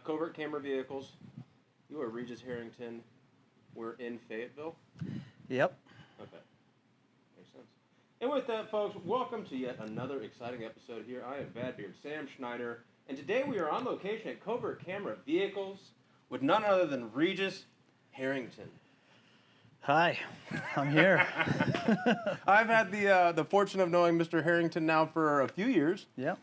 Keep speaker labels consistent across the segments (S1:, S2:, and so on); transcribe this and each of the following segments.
S1: Covert Camera Vehicles. You are Regis Harrington. We're in Fayetteville.
S2: Yep.
S1: Okay. Makes sense. And with that, folks, welcome to yet another exciting episode here. I am Badbeard Sam Schneider, and today we are on location at Covert Camera Vehicles with none other than Regis Harrington.
S2: Hi, I'm here.
S1: I've had the fortune of knowing Mr. Harrington now for a few years.
S2: Yep.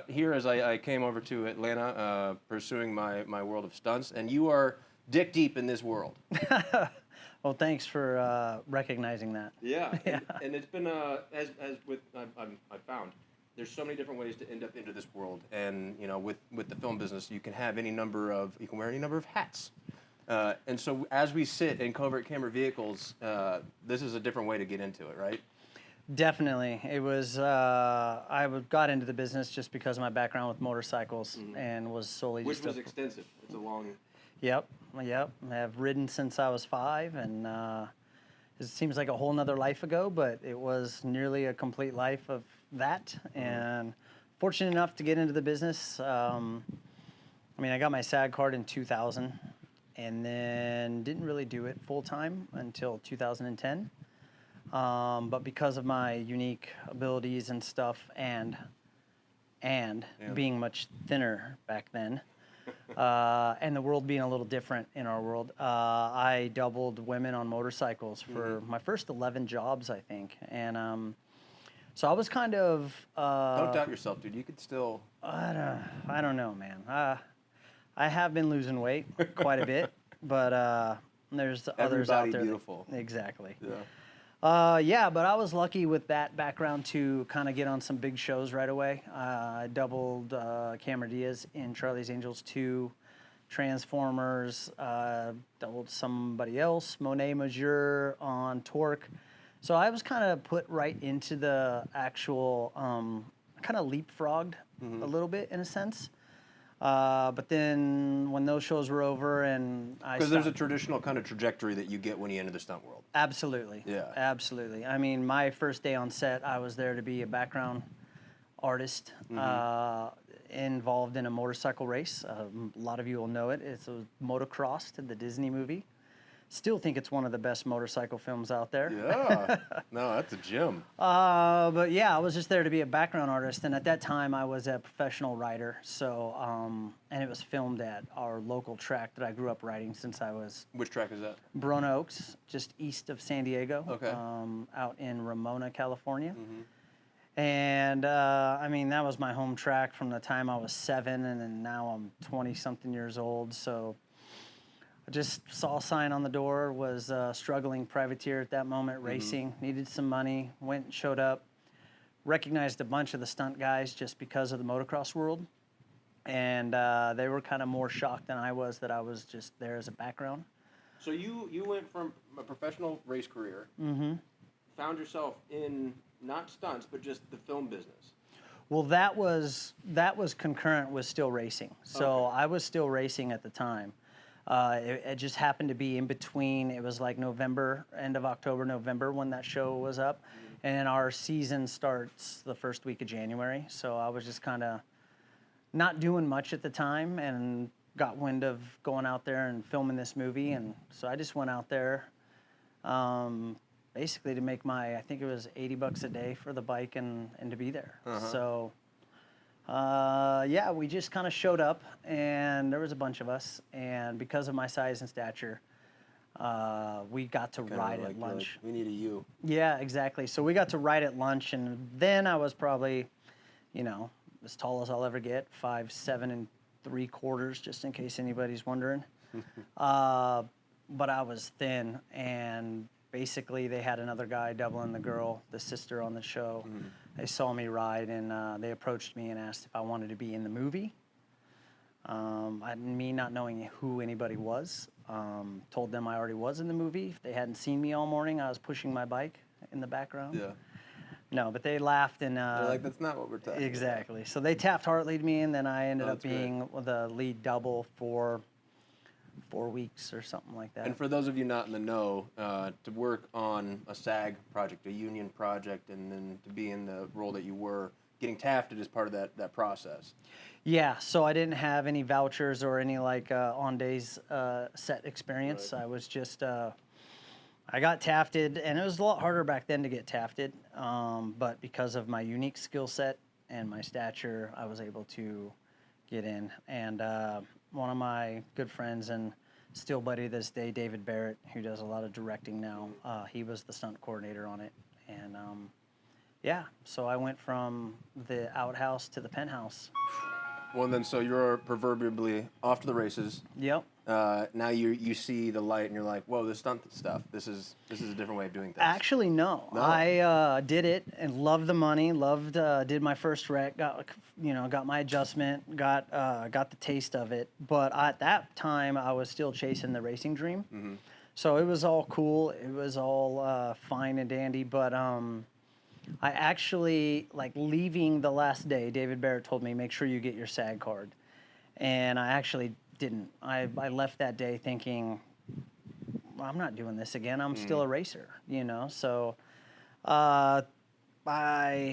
S1: Here as I came over to Atlanta pursuing my world of stunts, and you are dick deep in this world.
S2: Well, thanks for recognizing that.
S1: Yeah, and it's been as with I found there's so many different ways to end up into this world, and you know with the film business you can wear any number of hats. And so as we sit in Covert Camera Vehicles, this is a different way to get into it, right?
S2: Definitely. It was, got into the business just because of my background with motorcycles and was solely
S1: Which was extensive. It's a long...
S2: Yep. I've ridden since I was 5, and it seems like a whole nother life ago, but it was nearly a complete life of that, and fortunate enough to get into the business. I got my SAG card in 2000. And then didn't really do it full time until 2010. But because of my unique abilities and stuff, and being much thinner back then, and the world being a little different in our world, I doubled women on motorcycles for my first 11 jobs, I think. And so I was kind of...
S1: Don't doubt yourself, dude. You could still...
S2: I don't know, man. I have been losing weight quite a bit, but there's others out there.
S1: Everybody beautiful.
S2: Exactly.
S1: Yeah.
S2: But I was lucky with that background to kind of get on some big shows right away. I doubled Cameron Diaz in Charlie's Angels 2, Transformers, doubled somebody else, Monet Majeur on Torque. So I was kind of put right into the actual, kind of leapfrogged a little bit in a sense. But then when those shows were over and
S1: because there's a traditional kind of trajectory that you get when you enter the stunt world.
S2: Absolutely.
S1: Yeah.
S2: Absolutely. I mean, my first day on set, I was there to be a background artist involved in a motorcycle race. A lot of you will know it. It's a motocross, the Disney movie. Still think it's one of the best motorcycle films out there.
S1: Yeah. No, that's a gem.
S2: But yeah, I was just there to be a background artist, and at that time I was a professional rider. So, and it was filmed at our local track that I grew up riding since I was...
S1: Which track is that?
S2: Brona Oaks, just east of San Diego.
S1: Okay.
S2: Out in Ramona, California. And that was my home track from the time I was 7, and then now I'm 20-something years old. So I just saw a sign on the door, was a struggling privateer at that moment, racing, needed some money, went and showed up, recognized a bunch of the stunt guys just because of the motocross world. And they were kind of more shocked than I was that I was just there as a background.
S1: So you went from a professional race career, found yourself in not stunts, but just the film business.
S2: Well, that was concurrent with still racing. So I was still racing at the time. It just happened to be in between. It was like November, end of October, November when that show was up. And our season starts the first week of January. So I was just kind of not doing much at the time and got wind of going out there and filming this movie. And so I just went out there basically to make I think it was $80 a day for the bike and to be there. So... we just kind of showed up, and there was a bunch of us, and because of my size and stature, we got to ride at lunch.
S1: We need a U.
S2: Yeah, exactly. So we got to ride at lunch, and then I was probably, as tall as I'll ever get, 5'7" 3/4", just in case anybody's wondering. But I was thin, and basically they had another guy doubling the girl, the sister on the show. They saw me ride, and they approached me and asked if I wanted to be in the movie. Me not knowing who anybody was, told them I already was in the movie. If they hadn't seen me all morning, I was pushing my bike in the background.
S1: Yeah.
S2: No, but they laughed, and
S1: they're like, that's not what we're talking
S2: exactly. So they Taft Hartley'd me, and then I ended up being the lead double for 4 weeks or something like that.
S1: And for those of you not in the know, to work on a SAG project, a union project, and then to be in the role that you were, getting tafted is part of that process.
S2: Yeah, so I didn't have any vouchers or any like on days set experience.
S1: Right.
S2: I was just I got tafted, and it was a lot harder back then to get tafted. But because of my unique skill set and my stature, I was able to get in. And one of my good friends and still buddy to this day, David Barrett, who does a lot of directing now, he was the stunt coordinator on it. And yeah, so I went from the outhouse to the penthouse.
S1: Well, and then so you're proverbially off to the races.
S2: Yep.
S1: Now you see the light and you're like, whoa, this stunt stuff. This is a different way of doing things.
S2: Actually, no.
S1: No?
S2: I did it and loved the money. Did my first rec. Got my adjustment. Got the taste of it. But at that time, I was still chasing the racing dream.
S1: Mm-hmm.
S2: So it was all cool. It was all fine and dandy. But I actually, like, leaving the last day, David Barrett told me, make sure you get your SAG card. And I actually didn't. I left that day thinking, well, I'm not doing this again. I'm still a racer, So I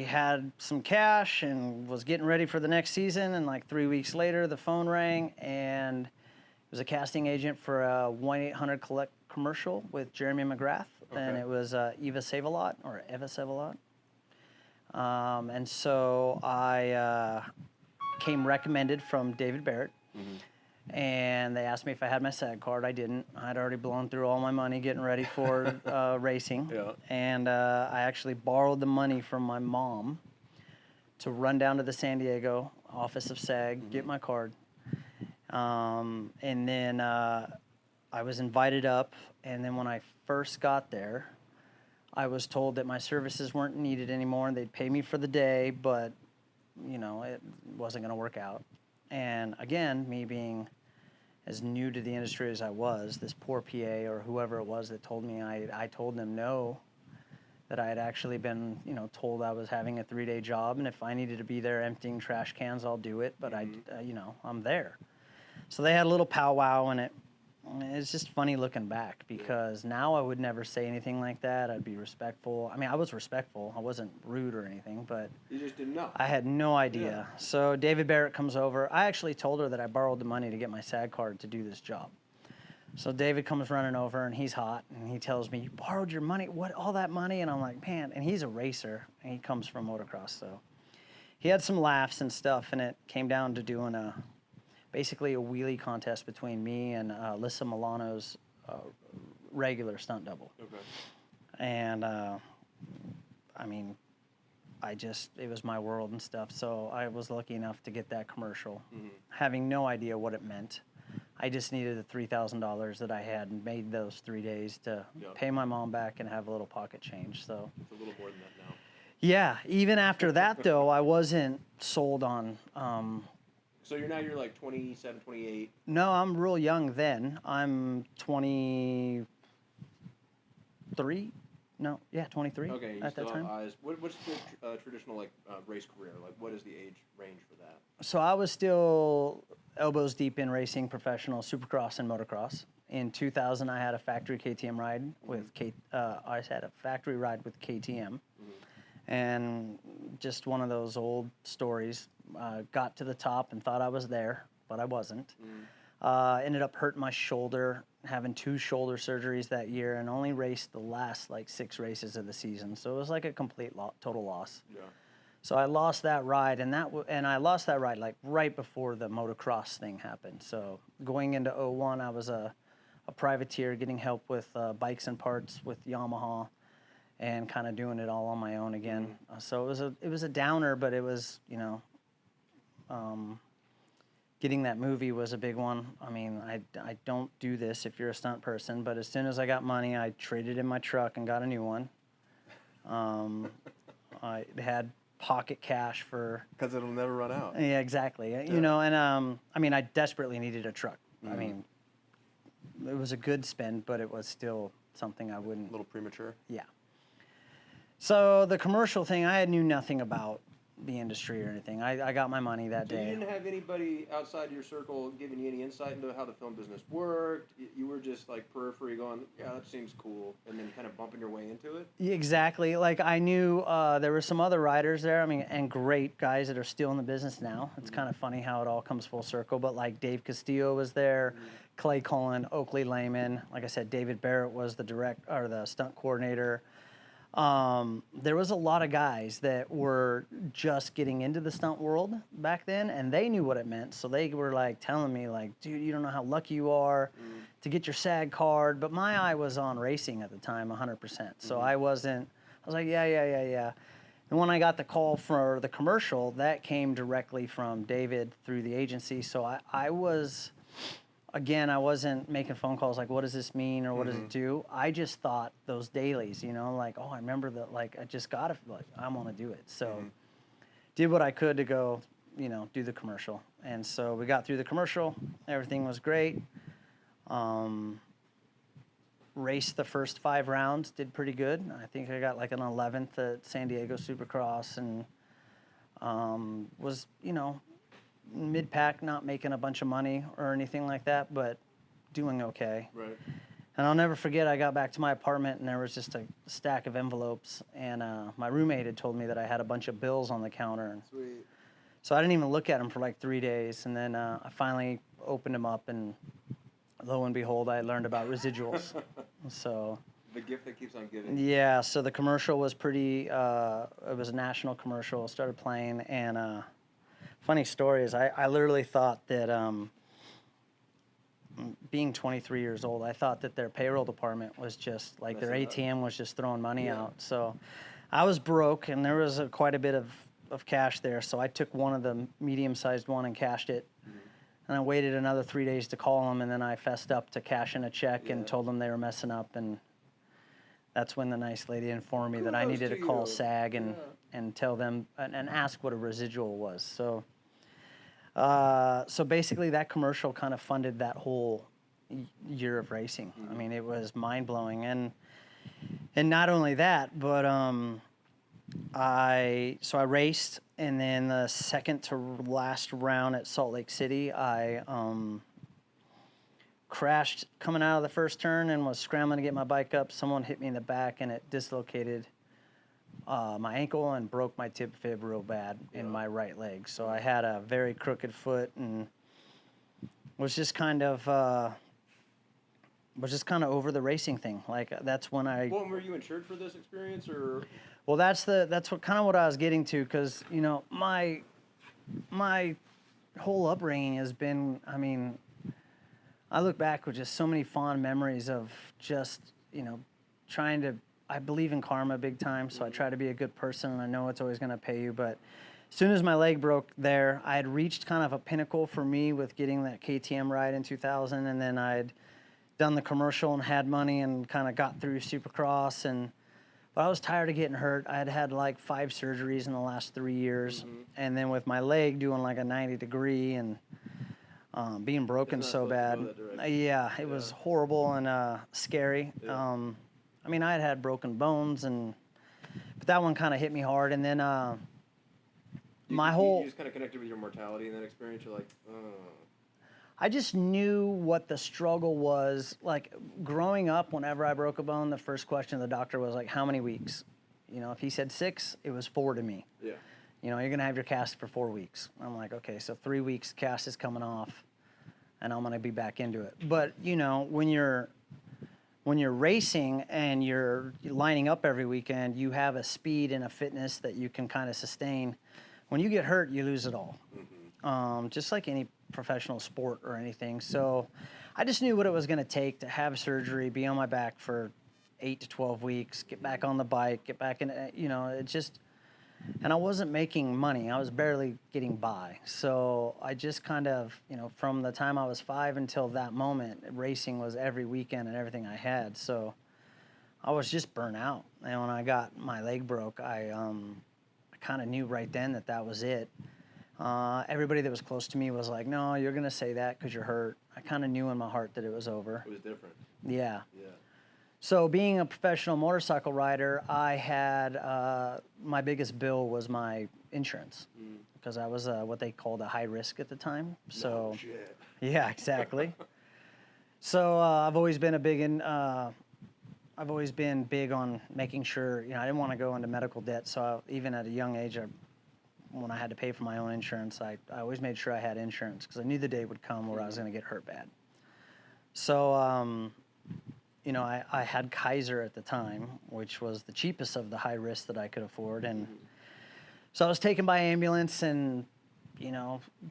S2: had some cash and was getting ready for the next season. And like 3 weeks later, the phone rang, and it was a casting agent for a 1-800-COLLECT commercial with Jeremy McGrath.
S1: Okay.
S2: And it was Eva Save-A-Lot. And so I came recommended from David Barrett. Mm-hmm. And they asked me if I had my SAG card. I didn't. I'd already blown through all my money getting ready for racing.
S1: Yeah.
S2: And I actually borrowed the money from my mom to run down to the San Diego office of SAG, get my card. And then I was invited up. And then when I first got there, I was told that my services weren't needed anymore and they'd pay me for the day, but, it wasn't going to work out. And again, me being as new to the industry as I was, this poor PA or whoever it was that told me, I told them no, that I had actually been, told I was having a 3-day job, and if I needed to be there emptying trash cans, I'll do it, but I'm there. So they had a little powwow, and it's just funny looking back, because now I would never say anything like that. I'd be respectful. I mean, I was respectful. I wasn't rude or anything, but
S1: You just didn't know.
S2: I had no idea.
S1: Yeah.
S2: So David Barrett comes over. I actually told her that I borrowed the money to get my SAG card to do this job. So David comes running over, and he's hot, and he tells me, "You borrowed your money? What, all that money?" And I'm like, man, and he's a racer, and he comes from motocross, so he had some laughs and stuff, and it came down to doing basically a wheelie contest between me and Alyssa Milano's regular stunt double.
S1: Okay.
S2: And it was my world and stuff. So I was lucky enough to get that commercial, having no idea what it meant. I just needed the $3,000 that I had made those 3 days to pay my mom back and have a little pocket change. So
S1: It's a little more than that now.
S2: yeah, even after that though, I wasn't sold on.
S1: So you're like 27, 28.
S2: No, I'm real young then. I'm 23. No, yeah, 23
S1: Okay, you
S2: at
S1: still
S2: that
S1: have
S2: time.
S1: eyes. What's the traditional race career? Like, what is the age range for that?
S2: So I was still elbows deep in racing, professional supercross and motocross. In 2000, I had a factory KTM ride with KTM, and just one of those old stories. Got to the top and thought I was there, but I wasn't. Ended up hurting my shoulder, having 2 shoulder surgeries that year, and only raced the last 6 races of the season. So it was like a complete total loss.
S1: Yeah.
S2: So I lost that ride, and I lost that ride right before the motocross thing happened. So going into 01, I was a privateer getting help with bikes and parts with Yamaha, and kind of doing it all on my own again. So it was a downer, but it was getting that movie was a big one. I mean, I don't do this if you're a stunt person, but as soon as I got money, I traded in my truck and got a new one. I had pocket cash for...
S1: Because it'll never run out.
S2: Yeah, exactly.
S1: Yeah.
S2: And I desperately needed a truck. I mean, it was a good spend, but it was still something I wouldn't...
S1: A little premature.
S2: Yeah. So the commercial thing, I knew nothing about the industry or anything. I got my money that
S1: So
S2: day.
S1: you didn't have anybody outside your circle giving you any insight into how the film business worked? You were just like periphery going, yeah, that seems cool, and then kind of bumping your way into it?
S2: Exactly. Like I knew there were some other writers there. I mean, and great guys that are still in the business now. It's kind of funny how it all comes full circle. But like Dave Castillo was there, Clay Cullen, Oakley Lehman. Like I said, David Barrett was the stunt coordinator. There was a lot of guys that were just getting into the stunt world back then, and they knew what it meant. So they were like telling me, like, dude, you don't know how lucky you are to get your SAG card. But my eye was on racing at the time, 100%. So I was like, yeah. And when I got the call for the commercial, that came directly from David through the agency. So I was. Again, I wasn't making phone calls like, what does this mean or what does it do? I just thought those dailies, like, oh, I remember that, like, I just got to, like, I want to do it. So did what I could to go, do the commercial. And so we got through the commercial. Everything was great. Raced the first 5 rounds, did pretty good. I think I got like an 11th at San Diego Supercross and was, mid-pack, not making a bunch of money or anything like that, but doing okay.
S1: Right.
S2: And I'll never forget, I got back to my apartment and there was just a stack of envelopes, and my roommate had told me that I had a bunch of bills on the counter. And
S1: Sweet.
S2: so I didn't even look at them for like 3 days, and then I finally opened them up, and lo and behold, I learned about residuals. So
S1: The gift that keeps on giving.
S2: yeah, so the commercial was pretty, it was a national commercial, started playing, and funny story is I literally thought that, being 23 years old, I thought that their payroll department was just, like, their ATM was just throwing money out. So I was broke, and there was quite a bit of cash there, so I took one of the medium-sized one and cashed it. And I waited another 3 days to call them, and then I fessed up to cash in a check and told them they were messing up, and that's when the nice lady informed me that I needed to call SAG and tell them and ask what a residual was. So basically that commercial kind of funded that whole year of racing. I mean, it was mind-blowing. And not only that, but I raced, and then the second to last round at Salt Lake City, I crashed coming out of the first turn and was scrambling to get my bike up. Someone hit me in the back, and it dislocated my ankle and broke my tib fib real bad in my right leg. So I had a very crooked foot and was just kind of over the racing thing. Like that's when I.
S1: Well, were you insured for this experience, or?
S2: Well, that's what I was getting to, because my whole upbringing has been. I mean, I look back with just so many fond memories of just trying to. I believe in karma big time, so I try to be a good person, and I know it's always going to pay you. But as soon as my leg broke there, I had reached kind of a pinnacle for me with getting that KTM ride in 2000, and then I'd done the commercial and had money and kind of got through Supercross. But I was tired of getting hurt. I had had like 5 surgeries in the last 3 years, and then with my leg doing like a 90-degree and being broken so bad. It was horrible and scary.
S1: Yeah.
S2: I mean, I had broken bones, but that one kind of hit me hard. And then
S1: You just kind of connected with your mortality in that experience. You're like,
S2: I just knew what the struggle was. Like growing up, whenever I broke a bone, the first question of the doctor was like, how many weeks? If he said 6, it was 4 to me.
S1: Yeah.
S2: You're going to have your cast for 4 weeks. I'm like, okay, so 3 weeks cast is coming off, and I'm going to be back into it. But, when you're racing and you're lining up every weekend, you have a speed and a fitness that you can kind of sustain. When you get hurt, you lose it all, just like any professional sport or anything. So I just knew what it was going to take to have surgery, be on my back for 8 to 12 weeks, get back on the bike, get back in, it just, and I wasn't making money. I was barely getting by. So I just kind of, from the time I was 5 until that moment, racing was every weekend and everything I had. So I was just burnt out. And when I got my leg broke, I kind of knew right then that was it. Everybody that was close to me was like, no, you're going to say that because you're hurt. I kind of knew in my heart that it was over.
S1: It was different.
S2: Yeah.
S1: Yeah.
S2: So being a professional motorcycle rider, I had my biggest bill was my insurance because I was what they called a high risk at the time. So
S1: No shit.
S2: yeah, exactly. So I've always been big on making sure, I didn't want to go into medical debt. So even at a young age, when I had to pay for my own insurance, I always made sure I had insurance because I knew the day would come where I was going to get hurt bad. So, I had Kaiser at the time, which was the cheapest of the high risk that I could afford. And so I was taken by ambulance and,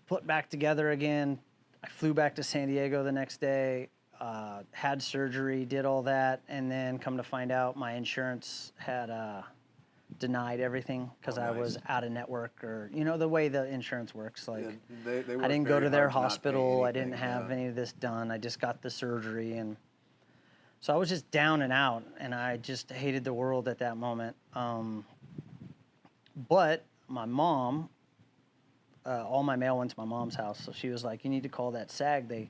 S2: put back together again. I flew back to San Diego the next day, had surgery, did all that, and then come to find out my insurance had denied everything because I was out of network, or the way the insurance works. Like,
S1: they
S2: I didn't go to their
S1: hard to not pay
S2: hospital. I
S1: anything,
S2: didn't have
S1: yeah.
S2: any of this done. I just got the surgery, and so I was just down and out, and I just hated the world at that moment. But my mom, all my mail went to my mom's house, so she was like, "You need to call that SAG. They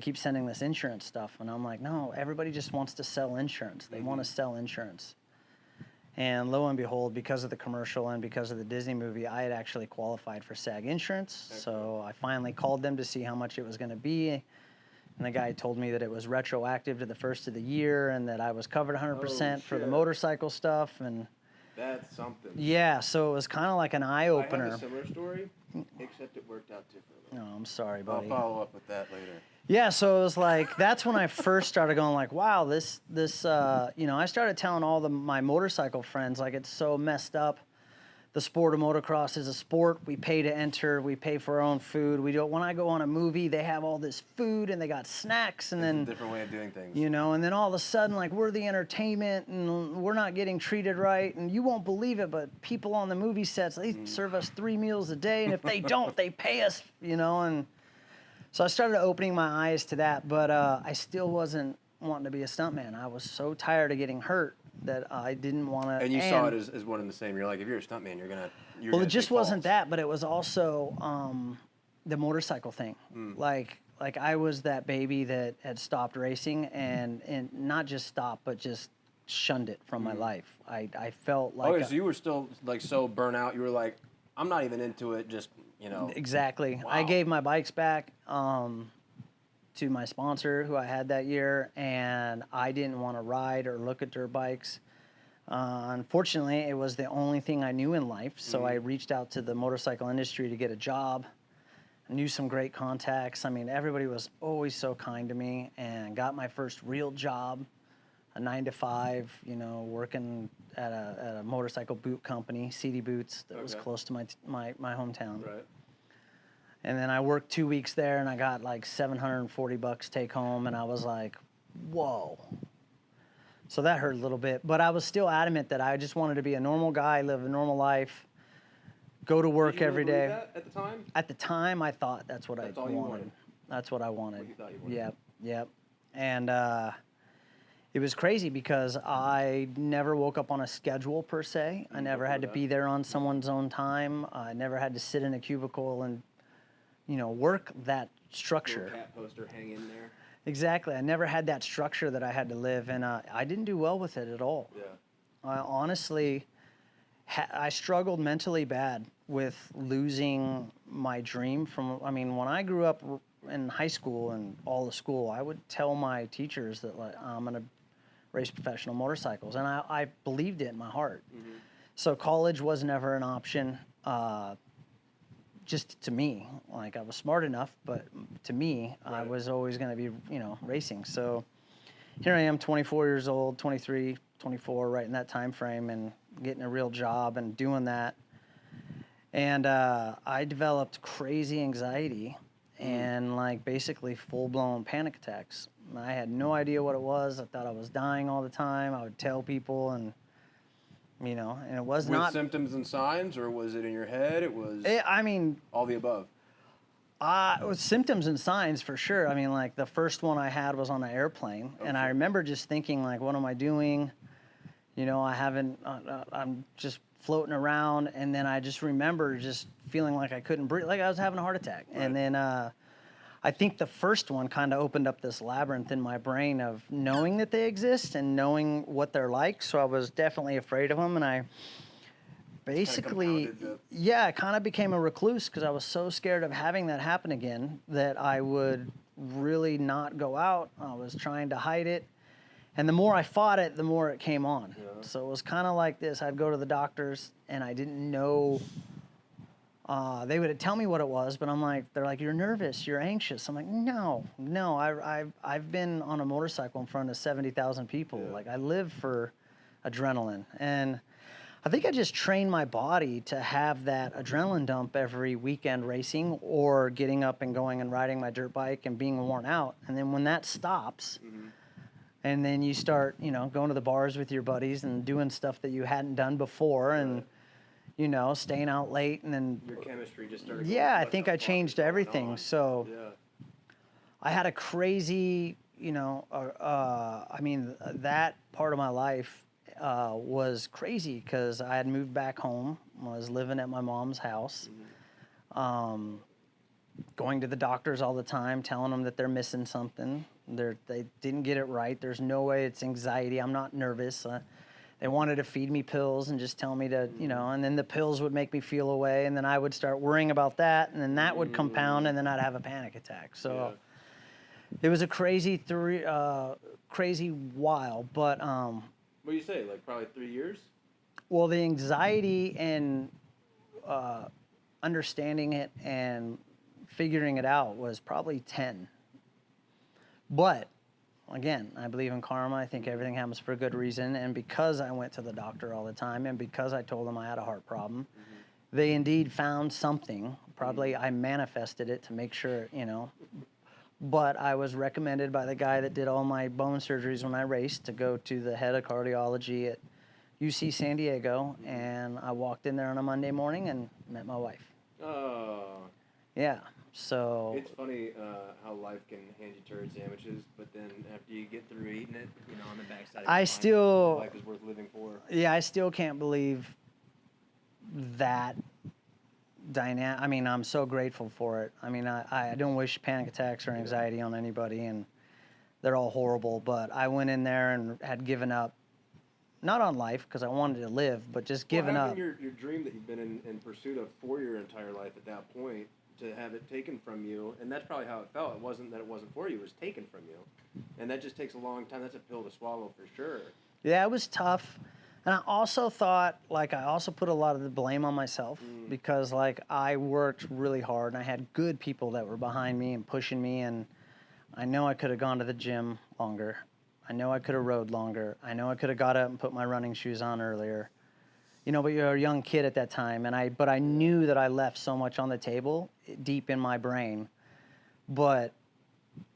S2: keep sending this insurance stuff." And I'm like, "No, everybody just wants to sell insurance. They want to sell insurance." And lo and behold, because of the commercial and because of the Disney movie, I had actually qualified for SAG insurance.
S1: Okay.
S2: So I finally called them to see how much it was going to be. And the guy told me that it was retroactive to the first of the year and that I was covered 100% for the
S1: shit.
S2: motorcycle stuff. And
S1: That's something.
S2: yeah, so it was kind of like an
S1: I
S2: eye-opener.
S1: have a similar story, except it worked out differently.
S2: Oh, I'm sorry,
S1: I'll
S2: buddy.
S1: follow up with that later.
S2: Yeah, so it was like, that's when I first started going like, wow, this I started telling all my motorcycle friends, like, it's so messed up. The sport of motocross is a sport. We pay to enter. We pay for our own food. When I go on a movie, they have all this food and they got snacks, and
S1: It's
S2: then
S1: a different way of doing things.
S2: and then all of a sudden, like, we're the entertainment and we're not getting treated right, and you won't believe it, but people on the movie sets, they serve us 3 meals a day, and if they don't, they pay us, and so I started opening my eyes to that, but I still wasn't wanting to be a stuntman. I was so tired of getting hurt that I didn't want to.
S1: And you saw it as one and the same. You're like, if you're a stuntman, you're
S2: Well, it just wasn't that, but it was also the motorcycle thing. Like I was that baby that had stopped racing and not just stopped, but just shunned it from my life. I felt like
S1: so you were still like so burnt out. You were like, I'm not even into it. Just
S2: Exactly.
S1: Wow.
S2: I gave my bikes back to my sponsor who I had that year, and I didn't want to ride or look at dirt bikes. Unfortunately, it was the only thing I knew in life, so I reached out to the motorcycle industry to get a job. I knew some great contacts. I mean, everybody was always so kind to me, and got my first real job, a 9-to-5, working at a motorcycle boot company, CD Boots, that was close to my hometown.
S1: Right.
S2: And then I worked 2 weeks there, and I got like $740 take home, and I was like, whoa. So that hurt a little bit, but I was still adamant that I just wanted to be a normal guy, live a normal life, go to work
S1: Did you
S2: every
S1: really
S2: day.
S1: believe that at the time?
S2: At the time, I thought that's what I
S1: all you wanted.
S2: That's what I wanted.
S1: What you thought you wanted.
S2: Yep. And it was crazy because I never woke up on a schedule per se. I never had to be there on someone's own time. I never had to sit in a cubicle and, work that structure.
S1: Little cat poster hang in there.
S2: Exactly. I never had that structure that I had to live, and I didn't do well with it at all.
S1: Yeah.
S2: I honestly, I struggled mentally bad with losing my dream when I grew up in high school and all the school, I would tell my teachers that, like, I'm going to race professional motorcycles, and I believed it in my heart. So college was never an option. Just to me, like, I was smart enough, but to me, I was always going to be, racing. So here I am, 24 years old, 23, 24, right in that time frame, and getting a real job and doing that. And I developed crazy anxiety and, like, basically full-blown panic attacks. I had no idea what it was. I thought I was dying all the time. I would tell people, and and it was not...
S1: With symptoms and signs, or was it in your head? It was all the above.
S2: It was symptoms and signs for sure. I mean, like, the first one I had was on an airplane, and I remember just thinking, like, what am I doing? I'm just floating around, and then I just remember just feeling like I couldn't breathe, like I was having a heart attack. Right. And then I think the first one kind of opened up this labyrinth in my brain of knowing that they exist and knowing what they're like. So I was definitely afraid of them, and I basically, yeah, I kind of became a recluse because I was so scared of having that happen again that I would really not go out. I was trying to hide it. And the more I fought it, the more it came on. Yeah. So it was kind of like this. I'd go to the doctors, and I didn't know. They would tell me what it was, but they're like, you're nervous, you're anxious. I'm like, no. I've been on a motorcycle in front of 70,000 people. Yeah. Like, I live for adrenaline. And I think I just trained my body to have that adrenaline dump every weekend racing or getting up and going and riding my dirt bike and being worn out. And then when that stops, and then you start, going to the bars with your buddies and doing stuff that you hadn't done before, and staying out late, and then
S1: your chemistry just started.
S2: Yeah, I think I changed everything. So I had a crazy, that part of my life was crazy because I had moved back home. I was living at my mom's house, going to the doctors all the time, telling them that they're missing something. They didn't get it right. There's no way it's anxiety. I'm not nervous. They wanted to feed me pills and just tell me to, and then the pills would make me feel away, and then I would start worrying about that, and then that would compound, and then I'd have a panic attack. So it was a crazy while, but
S1: what do you say, like probably 3 years?
S2: Well, the anxiety and understanding it and figuring it out was probably 10. But again, I believe in karma. I think everything happens for a good reason. And because I went to the doctor all the time and because I told them I had a heart problem, they indeed found something. Probably I manifested it to make sure, But I was recommended by the guy that did all my bone surgeries when I raced to go to the head of cardiology at UC San Diego. And I walked in there on a Monday morning and met my wife.
S1: Oh.
S2: Yeah. So
S1: it's funny how life can hand you turd sandwiches, but then after you get through eating it, on the backside, life is worth living for.
S2: Yeah, I still can't believe that dynamic. I mean, I'm so grateful for it. I mean, I don't wish panic attacks or anxiety on anybody, and they're all horrible. But I went in there and had given up, not on life because I wanted to live, but just given up.
S1: Your dream that you've been in pursuit of for your entire life at that point, to have it taken from you, and that's probably how it felt. It wasn't that it wasn't for you, it was taken from you. And that just takes a long time. That's a pill to swallow for sure.
S2: Yeah, it was tough. And I also thought, I also put a lot of the blame on myself because, I worked really hard and I had good people that were behind me and pushing me, and I know I could have gone to the gym longer. I know I could have rode longer. I know I could have got up and put my running shoes on earlier. But you're a young kid at that time, but I knew that I left so much on the table deep in my brain, but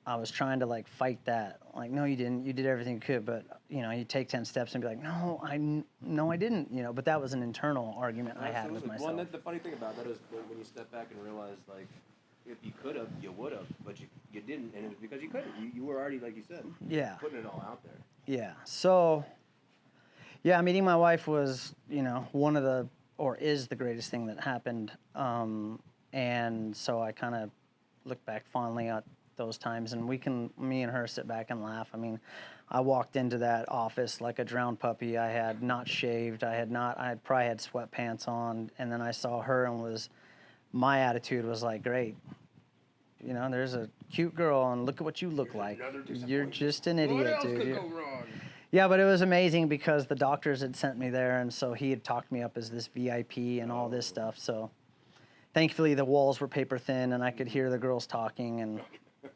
S2: I was trying to fight that. No, you didn't. You did everything you could, but you take 10 steps and be like, no, I didn't. But that was an internal argument I had with myself.
S1: Well, the funny thing about that is when you step back and realize if you could have, you would have, but you didn't, and it was because you couldn't. You were already, like you said, putting it all out there.
S2: Yeah. So. Yeah, meeting my wife was, is the greatest thing that happened. And so I kind of look back fondly at those times, and me and her sit back and laugh. I mean, I walked into that office like a drowned puppy. I had not shaved. I had probably had sweatpants on, and then I saw her and my attitude was like, great. There's a cute girl, and look at what you look like. You're just an idiot,
S1: what else
S2: dude.
S1: Could go wrong?
S2: Yeah, but it was amazing because the doctors had sent me there, and so he had talked me up as this VIP and all this stuff. So thankfully the walls were paper thin, and I could hear the girls talking, and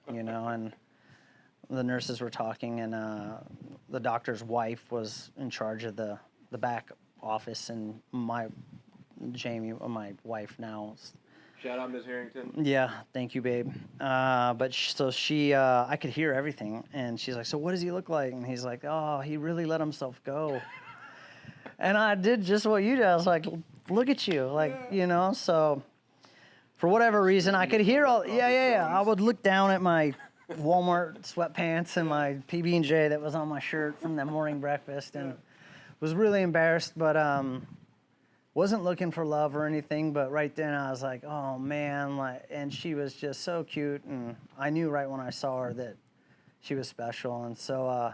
S2: and the nurses were talking, and the doctor's wife was in charge of the back office, and Jamie, my wife now.
S1: Shout out, Ms. Harrington.
S2: Yeah, thank you, babe. But she, I could hear everything, and she's like, "So what does he look like?" And he's like, "Oh, he really let himself go." And I did just what you did. I was like, "Look at you," So for whatever reason, I could hear all. Yeah. I would look down at my Walmart sweatpants and my PB&J that was on my shirt from that morning breakfast, and was really embarrassed. But wasn't looking for love or anything, but right then I was like, oh man, like, and she was just so cute, and I knew right when I saw her that she was special. And so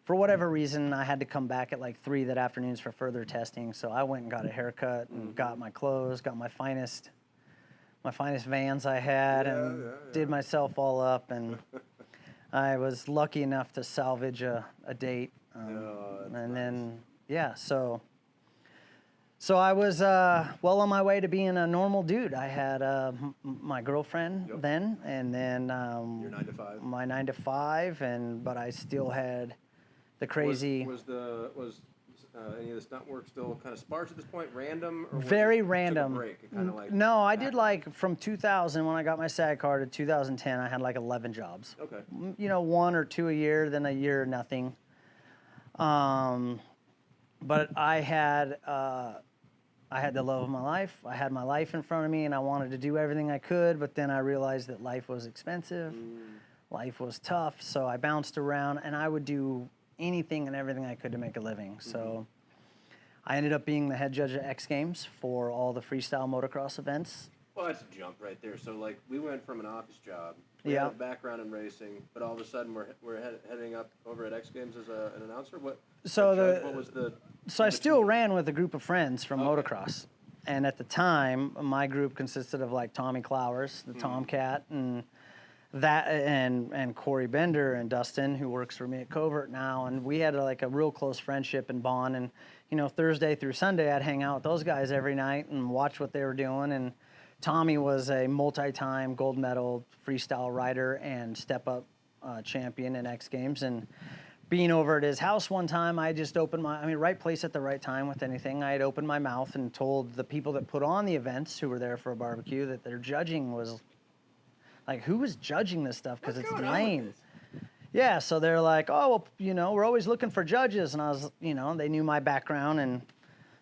S2: for whatever reason, I had to come back at like 3 that afternoons for further testing. So I went and got a haircut and got my clothes, got my finest Vans I had, and did myself all up. And I was lucky enough to salvage a date. And then, yeah, so I was well on my way to being a normal dude. I had my girlfriend then, and then
S1: your 9 to 5.
S2: My 9 to 5, but I still had the crazy.
S1: Was any of the stunt work still kind of sparse at this point, random? Or
S2: Very
S1: took a
S2: random.
S1: break, kind of like
S2: No, I did like from 2000 when I got my SAG card to 2010. I had like 11 jobs.
S1: Okay.
S2: 1 or 2 a year, then a year nothing. But I had the love of my life. I had my life in front of me, and I wanted to do everything I could. But then I realized that life was expensive, life was tough. So I bounced around, and I would do anything and everything I could to make a living. So I ended up being the head judge at X Games for all the freestyle motocross events.
S1: Well, that's a jump right there. So, like, we went from an office job, we had a background in racing, but all of a sudden we're heading up over at X Games as an announcer. What was the?
S2: So I still ran with a group of friends from motocross, and at the time, my group consisted of like Tommy Clowers, the Tomcat, and Corey Bender and Dustin, who works for me at Covert now, and we had like a real close friendship and bond. And Thursday through Sunday, I'd hang out with those guys every night and watch what they were doing. And Tommy was a multi-time gold medal freestyle rider and step-up champion in X Games. And being over at his house one time, I just opened right place at the right time with anything. I had opened my mouth and told the people that put on the events, who were there for a barbecue, that their judging was like, who was judging this stuff? Because it's lame. Yeah, so they're like, oh, well, we're always looking for judges. And I was, they knew my background. And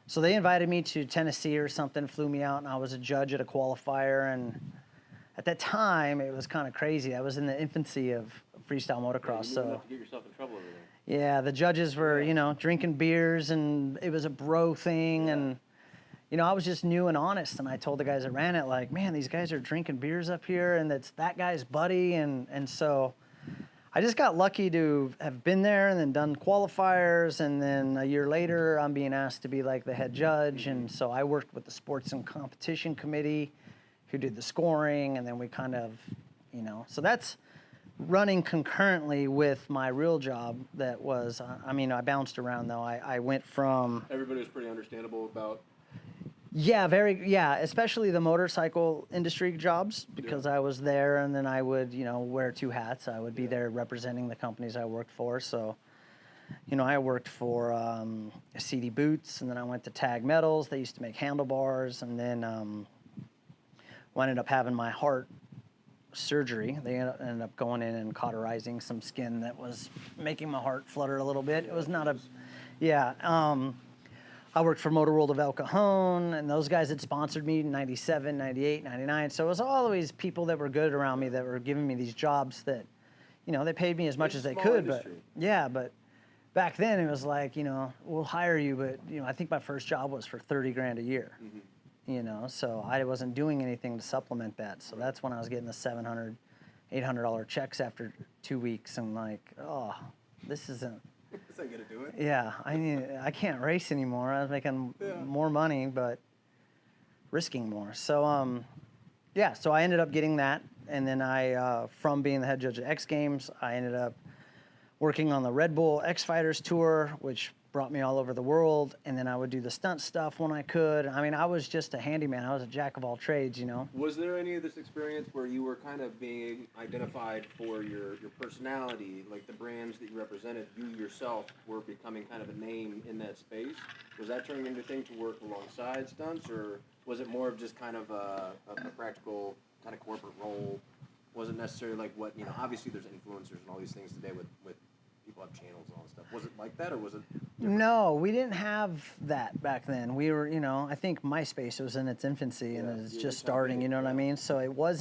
S2: so they invited me to Tennessee or something, flew me out, and I was a judge at a qualifier. And at that time, it was kind of crazy. I was in the infancy of freestyle motocross.
S1: You
S2: so
S1: to get yourself in trouble over there.
S2: Yeah, the judges were, drinking beers, and it was a bro thing. And, I was just new and honest. And I told the guys that ran it, like, man, these guys are drinking beers up here, and it's that guy's buddy. And so I just got lucky to have been there and then done qualifiers. And then a year later, I'm being asked to be like the head judge. And so I worked with the sports and competition committee, who did the scoring. And then we kind of, so that's running concurrently with my real job. That was, I bounced around though. I went from.
S1: Everybody was pretty understandable about.
S2: Yeah, especially the motorcycle industry jobs, because I was there, and then I would, wear 2 hats. I would be there representing the companies I worked for. So, I worked for CD Boots, and then I went to Tag Metals. They used to make handlebars, and then I ended up having my heart surgery. They ended up going in and cauterizing some skin that was making my heart flutter a little bit. It was not a, I worked for Motor World of El Cajon, and those guys had sponsored me in 97, 98, 99. So it was always people that were good around me that were giving me these jobs that, they paid me as much as they could.
S1: Industry.
S2: But back then it was like, we'll hire you, but, I think my first job was for $30,000 a year. So I wasn't doing anything to supplement that. So that's when I was getting the $700, $800 checks after 2 weeks. And like, oh, this isn't.
S1: This ain't gonna do it.
S2: Yeah, I can't race anymore. I was making more money, but risking more. So, so I ended up getting that. And then from being the head judge at X Games, I ended up working on the Red Bull X Fighters tour, which brought me all over the world. And then I would do the stunt stuff when I could. I was just a handyman. I was a jack of all trades,
S1: Was there any of this experience where you were kind of being identified for your personality, like the brands that you represented, you yourself were becoming kind of a name in that space? Was that turning into a thing to work alongside stunts, or was it more of just kind of a practical kind of corporate role? Wasn't necessarily like what, obviously there's influencers and all these things today with people have channels and all that stuff. Was it like that, or was it different?
S2: No, we didn't have that back then. We were, I think MySpace was in its infancy and it's just starting, you know what I mean? So it was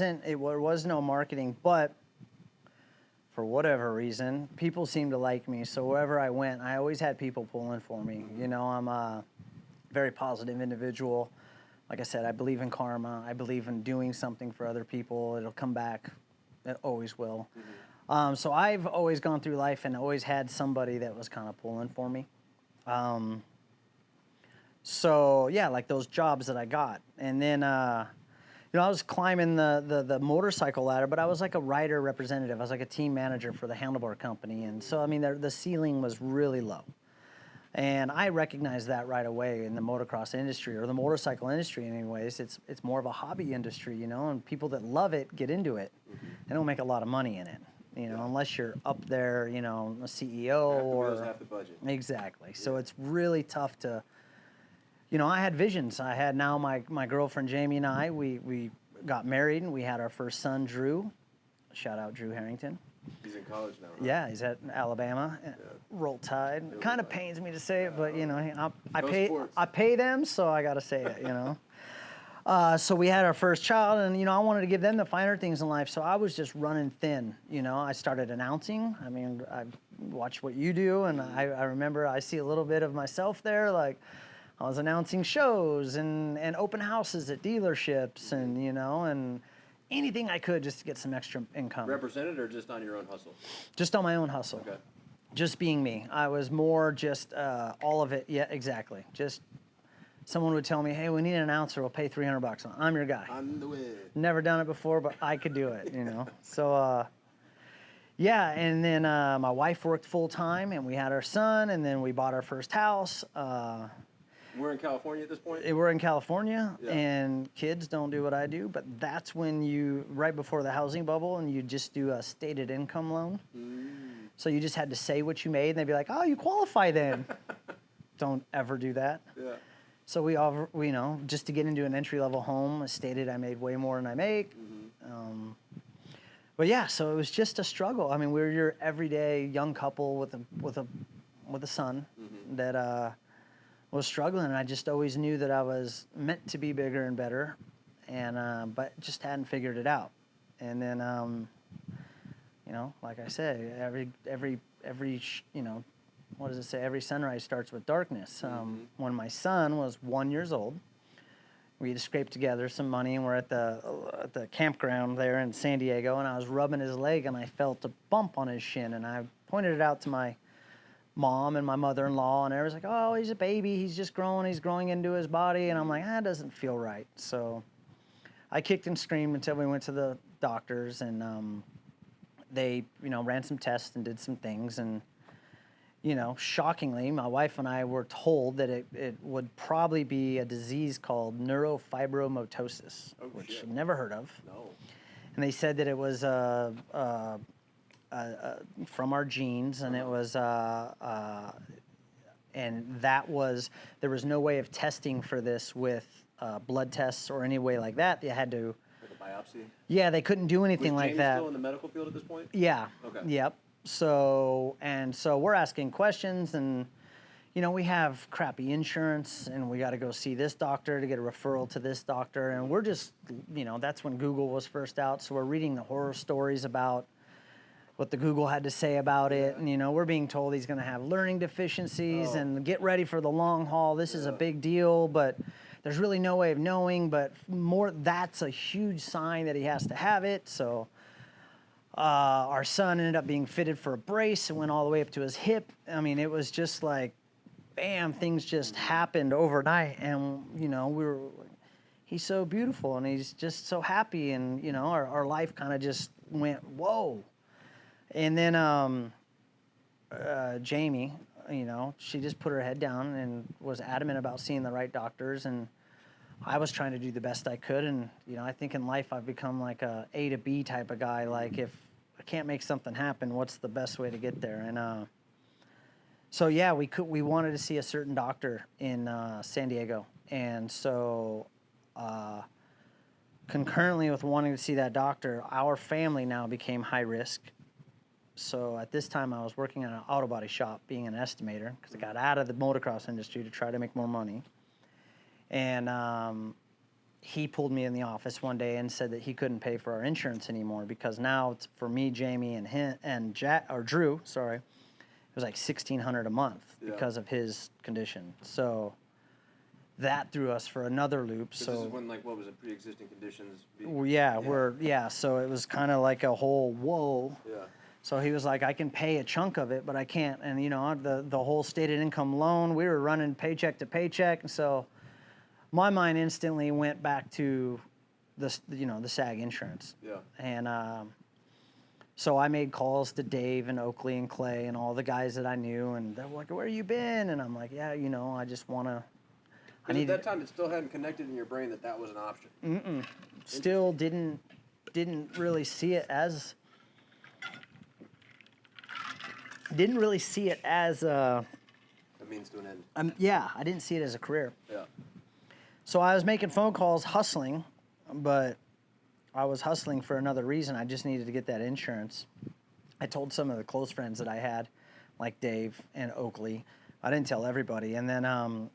S2: no marketing, but for whatever reason, people seemed to like me. So wherever I went, I always had people pulling for me. very positive individual. Like I said, I believe in karma. I believe in doing something for other people. It'll come back. It always will. So I've always gone through life and always had somebody that was kind of pulling for me. So yeah, like those jobs that I got. And then, you know, I was climbing the motorcycle ladder, but I was like a rider representative. I was like a team manager for the handlebar company. And so, I mean, the ceiling was really low. And I recognized that right away in the motocross industry, or the motorcycle industry anyways. It's more of a hobby industry, you know, and people that love it get into it. They don't make a lot of money in it, you know, unless you're up there, you know, a CEO or
S1: half the budget.
S2: Exactly. Yeah. So it's really tough to, you know, I had visions. I had now my girlfriend Jamie and I, we got married and we had our first son, Drew. Shout out Drew Harrington.
S1: He's in college now, huh?
S2: Yeah, he's at Alabama. Yeah. Roll Tide. It kind of pains me to say it, but you know, I pay them, so I got to say it. You know. So we had our first child, and you know, I wanted to give them the finer things in life. So I was just running thin. You know, I started announcing. I mean, I watched what you do, and I remember I see a little bit of myself there. Like I was announcing shows and open houses at dealerships, and you know, and anything I could just to get some extra income.
S1: Represented or just on your own hustle?
S2: Just on my own hustle.
S1: Okay.
S2: Just being me. I was more just all of it. Yeah, exactly. Just someone would tell me, hey, we need an announcer. We'll pay $300. I'm your guy.
S1: On the way.
S2: Never done it before, but I could do it, you know. So, yeah, and then my wife worked full time, and we had our son, and then we bought our first house.
S1: We're in California at this point?
S2: We're in California,
S1: yeah.
S2: And kids don't do what I do, but that's when you, right before the housing bubble, and you just do a stated income loan. So you just had to say what you made, and they'd be like, oh, you qualify then. Don't ever do that.
S1: Yeah.
S2: So we all, you know, just to get into an entry-level home, I stated I made way more than I make. But yeah, so it was just a struggle. I mean, we were your everyday young couple with a son that was struggling, and I just always knew that I was meant to be bigger and better, and but just hadn't figured it out. And then, you know, like I said, every you know, what does it say? Every sunrise starts with darkness. When my son was 1 year old, we had scraped together some money, and we're at the campground there in San Diego, and I was rubbing his leg, and I felt a bump on his shin, and I pointed it out to my mom and my mother-in-law, and everyone's like, oh, he's a baby, he's just growing, he's growing into his body, and I'm like, that doesn't feel right. So I kicked and screamed until we went to the doctors, and they, you know, ran some tests and did some things, and, you know, shockingly, my wife and I were told that it would probably be a disease called neurofibromatosis, which I've never heard of.
S1: No.
S2: And they said that it was from our genes, and it was, and that was, there was no way of testing for this with blood tests or any way like that. They had to.
S1: Like a biopsy?
S2: Yeah, they couldn't do anything like that.
S1: Still in the medical field at this point?
S2: Yeah.
S1: Okay.
S2: Yep. So we're asking questions, and you know, we have crappy insurance, and we got to go see this doctor to get a referral to this doctor, and we're just, you know, that's when Google was first out, so we're reading the horror stories about what the Google had to say about it, and you know, we're being told he's going to have learning deficiencies, and get ready for the long haul. This is a big deal, but there's really no way of knowing. But that's a huge sign that he has to have it. So our son ended up being fitted for a brace and went all the way up to his hip. I mean, it was just like, bam, things just happened overnight, and you know, he's so beautiful, and he's just so happy, and you know, our life kind of just went whoa. And then Jamie, you know, she just put her head down and was adamant about seeing the right doctors, and I was trying to do the best I could. And you know, I think in life I've become like a A to B type of guy. Like, if I can't make something happen, what's the best way to get there? And so yeah, we wanted to see a certain doctor in San Diego, and so concurrently with wanting to see that doctor, our family now became high risk. So at this time, I was working at an auto body shop, being an estimator, because I got out of the motocross industry to try to make more money. And he pulled me in the office one day and said that he couldn't pay for our insurance anymore, because now it's for me, Jamie, and him, and Drew. Sorry, it was like $1,600 a month because of his condition. So that threw us for another loop. So
S1: this is when, like, what was it, pre-existing conditions?
S2: So it was kind of like a whole whoa.
S1: Yeah.
S2: So he was like, I can pay a chunk of it, but I can't. And, you know, the whole stated income loan, we were running paycheck to paycheck. And so my mind instantly went back to the SAG insurance.
S1: Yeah.
S2: And so I made calls to Dave and Oakley and Clay and all the guys that I knew. And they were like, where you been? And I'm like, yeah, you know, I just want to.
S1: At that time, it still hadn't connected in your brain that was an option.
S2: Still didn't really see it as. Didn't really see it as
S1: a means to an end.
S2: I didn't see it as a career.
S1: Yeah.
S2: So I was making phone calls, hustling, but I was hustling for another reason. I just needed to get that insurance. I told some of the close friends that I had, like Dave and Oakley. I didn't tell everybody. And then,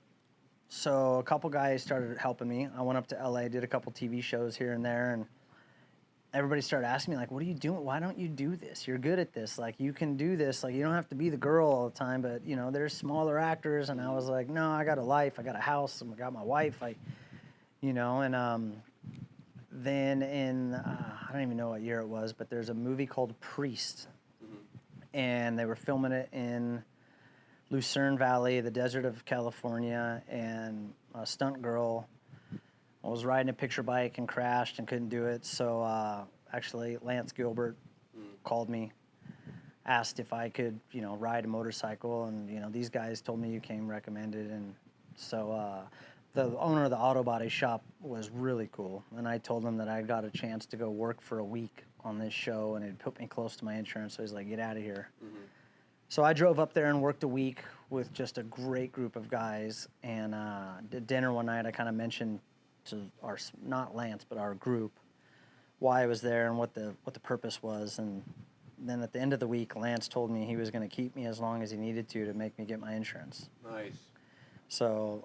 S2: so a couple guys started helping me. I went up to LA, did a couple TV shows here and there, and everybody started asking me, like, what are you doing? Why don't you do this? You're good at this. Like, you can do this. Like, you don't have to be the girl all the time, but, you know, there's smaller actors. And I was like, no, I got a life. I got a house. I got my wife. And then in, I don't even know what year it was, but there's a movie called Priest. And they were filming it in Lucerne Valley, the desert of California, and a stunt girl I was riding a picture bike and crashed and couldn't do it. So actually, Lance Gilbert called me, asked if I could, you know, ride a motorcycle. And, you know, these guys told me you came recommended. And so the owner of the auto body shop was really cool. And I told him that I got a chance to go work for a week on this show, and it put me close to my insurance. So he's like, get out of here. So I drove up there and worked a week with just a great group of guys. And did dinner one night. I kind of mentioned to our, not Lance, but our group, why I was there and what the purpose was. And then at the end of the week, Lance told me he was going to keep me as long as he needed to make me get my insurance.
S1: Nice.
S2: So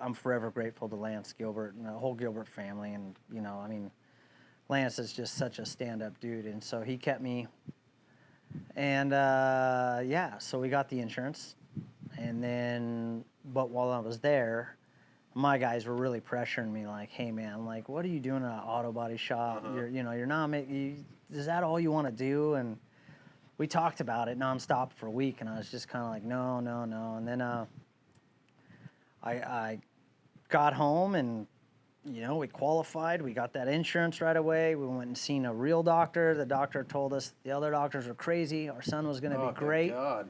S2: I'm forever grateful to Lance Gilbert and the whole Gilbert family. And, you know, I mean, Lance is just such a stand-up dude. And so he kept me. And, so we got the insurance. And then, but while I was there, my guys were really pressuring me, like, hey, man, like, what are you doing at an auto body shop? You're not making, is that all you want to do? And we talked about it nonstop for a week, and I was just kind of like, no. And then I got home, and, you know, we qualified. We got that insurance right away. We went and seen a real doctor. The doctor told us the other doctors were crazy. Our son was going to be great.
S1: Thank God.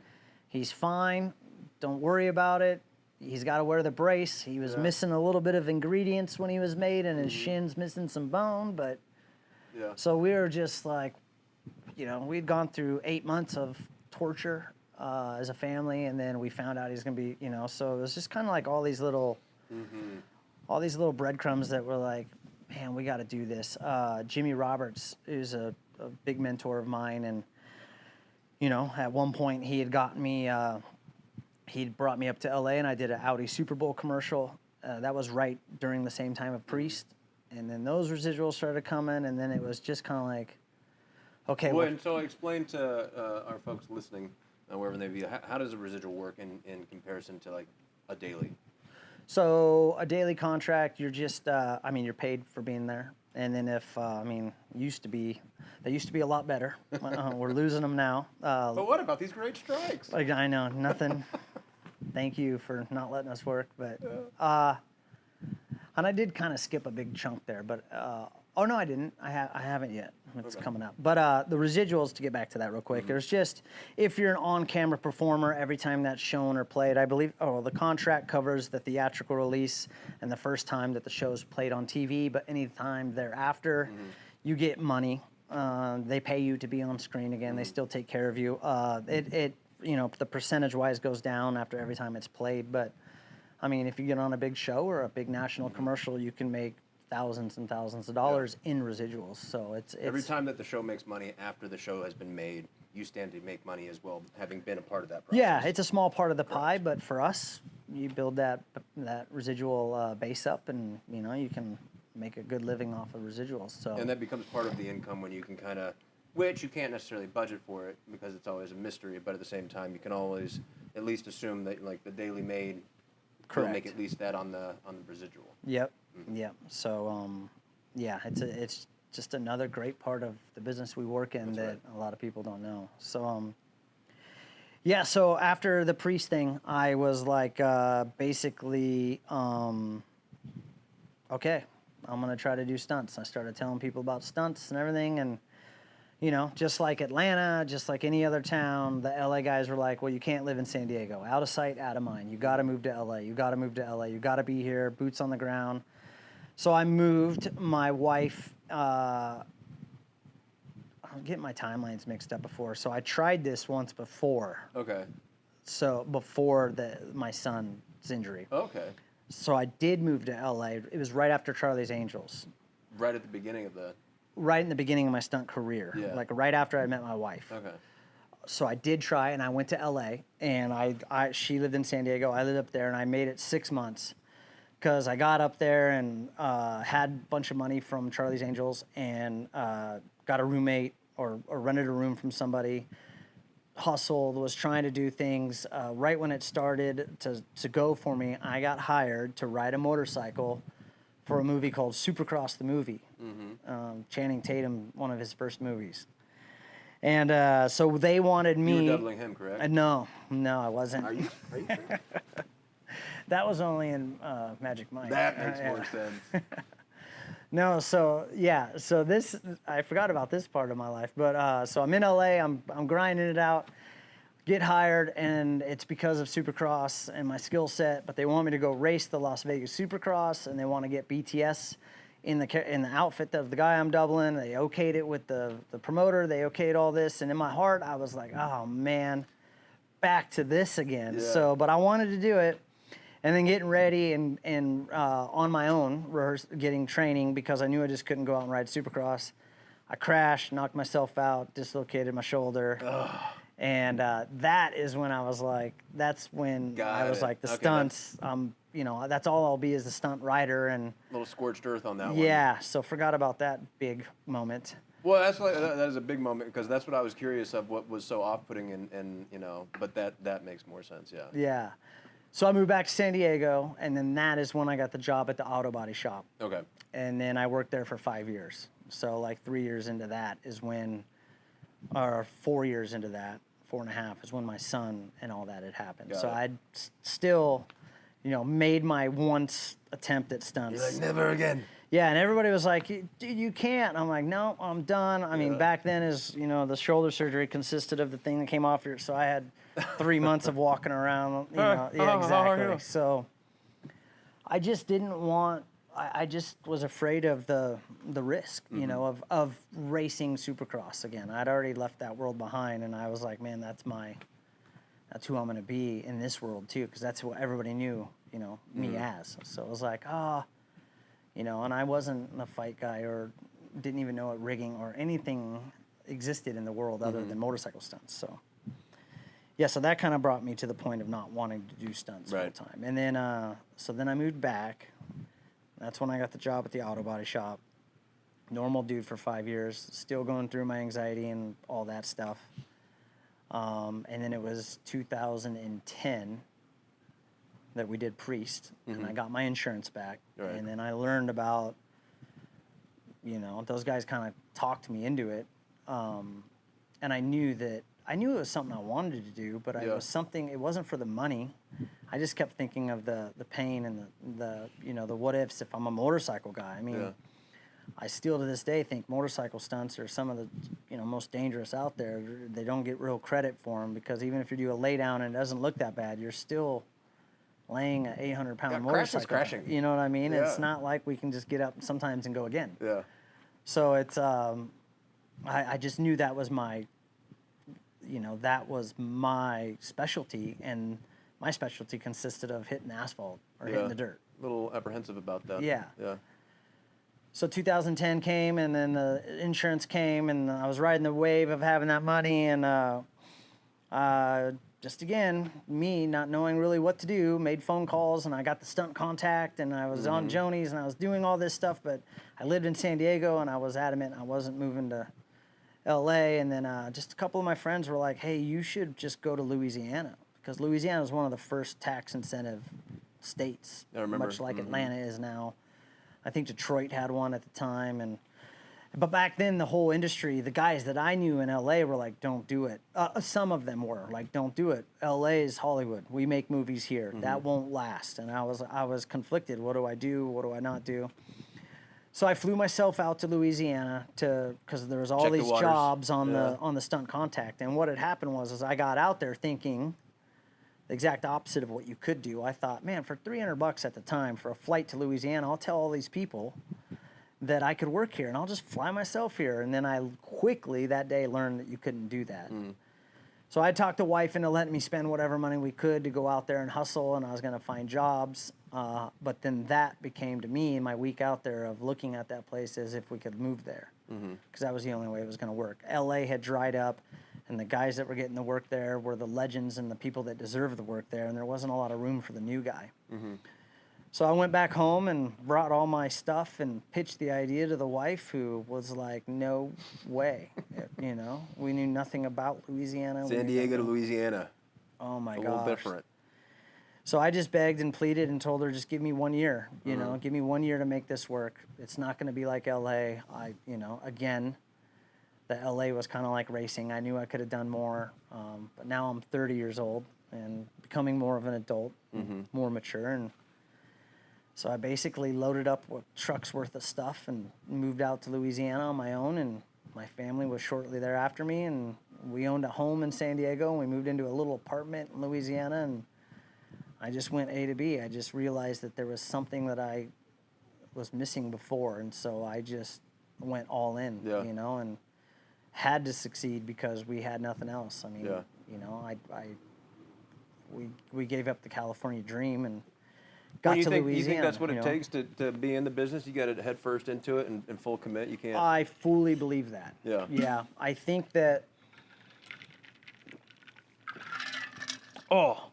S2: He's fine. Don't worry about it. He's got to wear the brace. He was missing a little bit of ingredients when he was made, and his shin's missing some bone. But so we were just like, you know, we'd gone through 8 months of torture as a family, and then we found out he's going to be, you know. So it was just kind of like all these little breadcrumbs that were like, man, we got to do this. Jimmy Roberts is a big mentor of mine, and you know, at one point he had gotten me. He'd brought me up to LA, and I did an Audi Super Bowl commercial. That was right during the same time of Priest. And then those residuals started coming, and then it was just kind of like, okay.
S1: Well, and so explain to our folks listening, wherever they be, how does a residual work in comparison to, like, a daily?
S2: So a daily contract, you're just, you're paid for being there. And then if, they used to be a lot better. We're losing them now.
S1: But what about these great strikes?
S2: Like, I know, nothing. Thank you for not letting us work. But, and I did kind of skip a big chunk there. But, oh, no, I didn't. I haven't yet. It's coming up. But the residuals, to get back to that real quick, there's just, if you're an on-camera performer, every time that's shown or played, I believe, the contract covers the theatrical release and the first time that the show's played on TV, but any time thereafter, you get money. They pay you to be on screen again. They still take care of you. The percentage-wise goes down after every time it's played. But, I mean, if you get on a big show or a big national commercial, you can make thousands and thousands of dollars in residuals. So it's every time that the show makes money after the show has been made, you stand to make money as well, having been a part of that process. Yeah, it's a small part of the pie, but for us, you build that residual base up, and you know you can make a good living off of residuals. So
S1: and that becomes part of the income when you can kind of, which you can't necessarily budget for it because it's always a mystery, but at the same time you can always at least assume that like the daily made you'll make
S2: Correct.
S1: at least that on the residual.
S2: Yep. Yep. So, yeah, it's just another great part of the business we work in that a lot of people don't know. So, yeah. So after the priest thing, I was like, basically, okay, I'm gonna try to do stunts. I started telling people about stunts and everything, and you know, just like Atlanta, just like any other town, the LA guys were like, well, you can't live in San Diego. Out of sight, out of mind. You got to move to LA. You got to move to LA. You got to be here, boots on the ground. So I moved. My wife, I'm getting my timelines mixed up before. So I tried this once before.
S1: Okay.
S2: So before my son's injury.
S1: Okay.
S2: So I did move to LA. It was right after Charlie's Angels.
S1: Right at the beginning of the.
S2: Right in the beginning of my stunt career.
S1: Yeah.
S2: Like right after I met my wife.
S1: Okay.
S2: So I did try, and I went to LA, and she lived in San Diego. I lived up there, and I made it 6 months because I got up there and had a bunch of money from Charlie's Angels and got a roommate or rented a room from somebody. Hustled, was trying to do things. Right when it started to go for me, I got hired to ride a motorcycle for a movie called Supercross the Movie. Channing Tatum, one of his first movies. And so they wanted me.
S1: You were doubling him, correct?
S2: No, I wasn't.
S1: Are you sure?
S2: That was only in Magic Mike.
S1: That makes more sense.
S2: No, so yeah, so this, I forgot about this part of my life, but so I'm in LA, I'm grinding it out, get hired, and it's because of Supercross and my skill set, but they want me to go race the Las Vegas Supercross, and they want to get BTS in the outfit of the guy I'm doubling. They okayed it with the promoter, they okayed all this, and in my heart, I was like, oh man, back to this again.
S1: Yeah.
S2: So, but I wanted to do it. And then getting ready and on my own, getting training because I knew I just couldn't go out and ride Supercross. I crashed, knocked myself out, dislocated my shoulder. Ugh. And that is when I was like, that's when I was like, the stunts, you know, that's all I'll be is a stunt rider. And
S1: a little scorched earth on that one.
S2: Yeah, so forgot about that big moment.
S1: Well, that is a big moment because that's what I was curious of, what was so off-putting and you know, but that makes more sense, yeah.
S2: Yeah. So I moved back to San Diego, and then that is when I got the job at the auto body shop.
S1: Okay.
S2: And then I worked there for 5 years. So like 3 years into that is when, or 4 years into that, 4.5 is when my son and all that had happened. So I'd still, you know, made my once attempt at stunts.
S1: You're like, never again.
S2: Yeah, and everybody was like, dude, you can't. I'm like, no, I'm done. I mean, back then is, you know, the shoulder surgery consisted of the thing that came off here. So I had 3 months of walking around, you know. Yeah, exactly. So I just didn't want, I just was afraid of the risk, you know, of racing Supercross again. I'd already left that world behind, and I was like, man, that's who I'm going to be in this world too, because that's what everybody knew, you know, me as. So it was like, you know, and I wasn't a fight guy or didn't even know what rigging or anything existed in the world other than motorcycle stunts. So, yeah, so that kind of brought me to the point of not wanting to do stunts full time. And then, so then I moved back. That's when I got the job at the auto body shop. Normal dude for 5 years, still going through my anxiety and all that stuff. And then it was 2010 that we did Priest, and I got my insurance back. Right. And then I learned about, you know, those guys kind of talked me into it. And I knew it was something I wanted to do, but it wasn't for the money. I just kept thinking of the pain and the you know, the what ifs if I'm a motorcycle guy. I mean, I still to this day think motorcycle stunts are some of the, you know, most dangerous out there. They don't get real credit for them because even if you do a lay down and it doesn't look that bad, you're still laying an 800-pound motorcycle.
S1: Crashing.
S2: You know what I mean? Yeah. It's not like we can just get up sometimes and go again.
S1: Yeah.
S2: So it's, I just knew that was my, you know, that was my specialty, and my specialty consisted of hitting asphalt or hitting the dirt.
S1: A little apprehensive about that.
S2: Yeah.
S1: Yeah.
S2: So 2010 came, and then the insurance came, and I was riding the wave of having that money, and just again, me not knowing really what to do, made phone calls, and I got the stunt contact, and I was on Joni's, and I was doing all this stuff, but I lived in San Diego, and I was adamant I wasn't moving to LA, and then just a couple of my friends were like, hey, you should just go to Louisiana, because Louisiana was one of the first tax incentive states,
S1: I remember.
S2: much like Atlanta is now. I think Detroit had one at the time, but back then the whole industry, the guys that I knew in LA were like, don't do it. Some of them were like, don't do it. LA is Hollywood. We make movies here. That won't last. And I was conflicted. What do I do? What do I not do? So I flew myself out to Louisiana because there was all
S1: Check the
S2: these
S1: waters.
S2: jobs on the Stunt Contact. And what had happened was I got out there thinking the exact opposite of what you could do. I thought, man, for $300 at the time for a flight to Louisiana, I'll tell all these people that I could work here and I'll just fly myself here. And then I quickly that day learned that you couldn't do that. So I talked the wife into letting me spend whatever money we could to go out there and hustle, and I was going to find jobs. But then that became to me my week out there of looking at that place as if we could move there, because that was the only way it was going to work. LA had dried up, and the guys that were getting the work there were the legends and the people that deserved the work there, and there wasn't a lot of room for the new guy. So I went back home and brought all my stuff and pitched the idea to the wife, who was like, no way. You know, we knew nothing about Louisiana.
S1: San Diego to Louisiana.
S2: Oh my
S1: gosh.
S2: gosh.
S1: A little different.
S2: So I just begged and pleaded and told her, just give me 1 year, you know, give me 1 year to make this work. It's not going to be like LA. Again, the LA was kind of like racing. I knew I could have done more, but now I'm 30 years old and becoming more of an adult, more mature. And so I basically loaded up a truck's worth of stuff and moved out to Louisiana on my own, and my family was shortly there after me, and we owned a home in San Diego, and we moved into a little apartment in Louisiana, and I just went A to B. I just realized that there was something that I was missing before, and so I just went all in, you know, and had to succeed because we had nothing else. I mean, you know, we gave up the California dream and got to Louisiana.
S1: You think that's what it takes to be in the business? You got to head first into it and full commit. You can't.
S2: I fully believe that.
S1: Yeah.
S2: Yeah. I think that. Oh,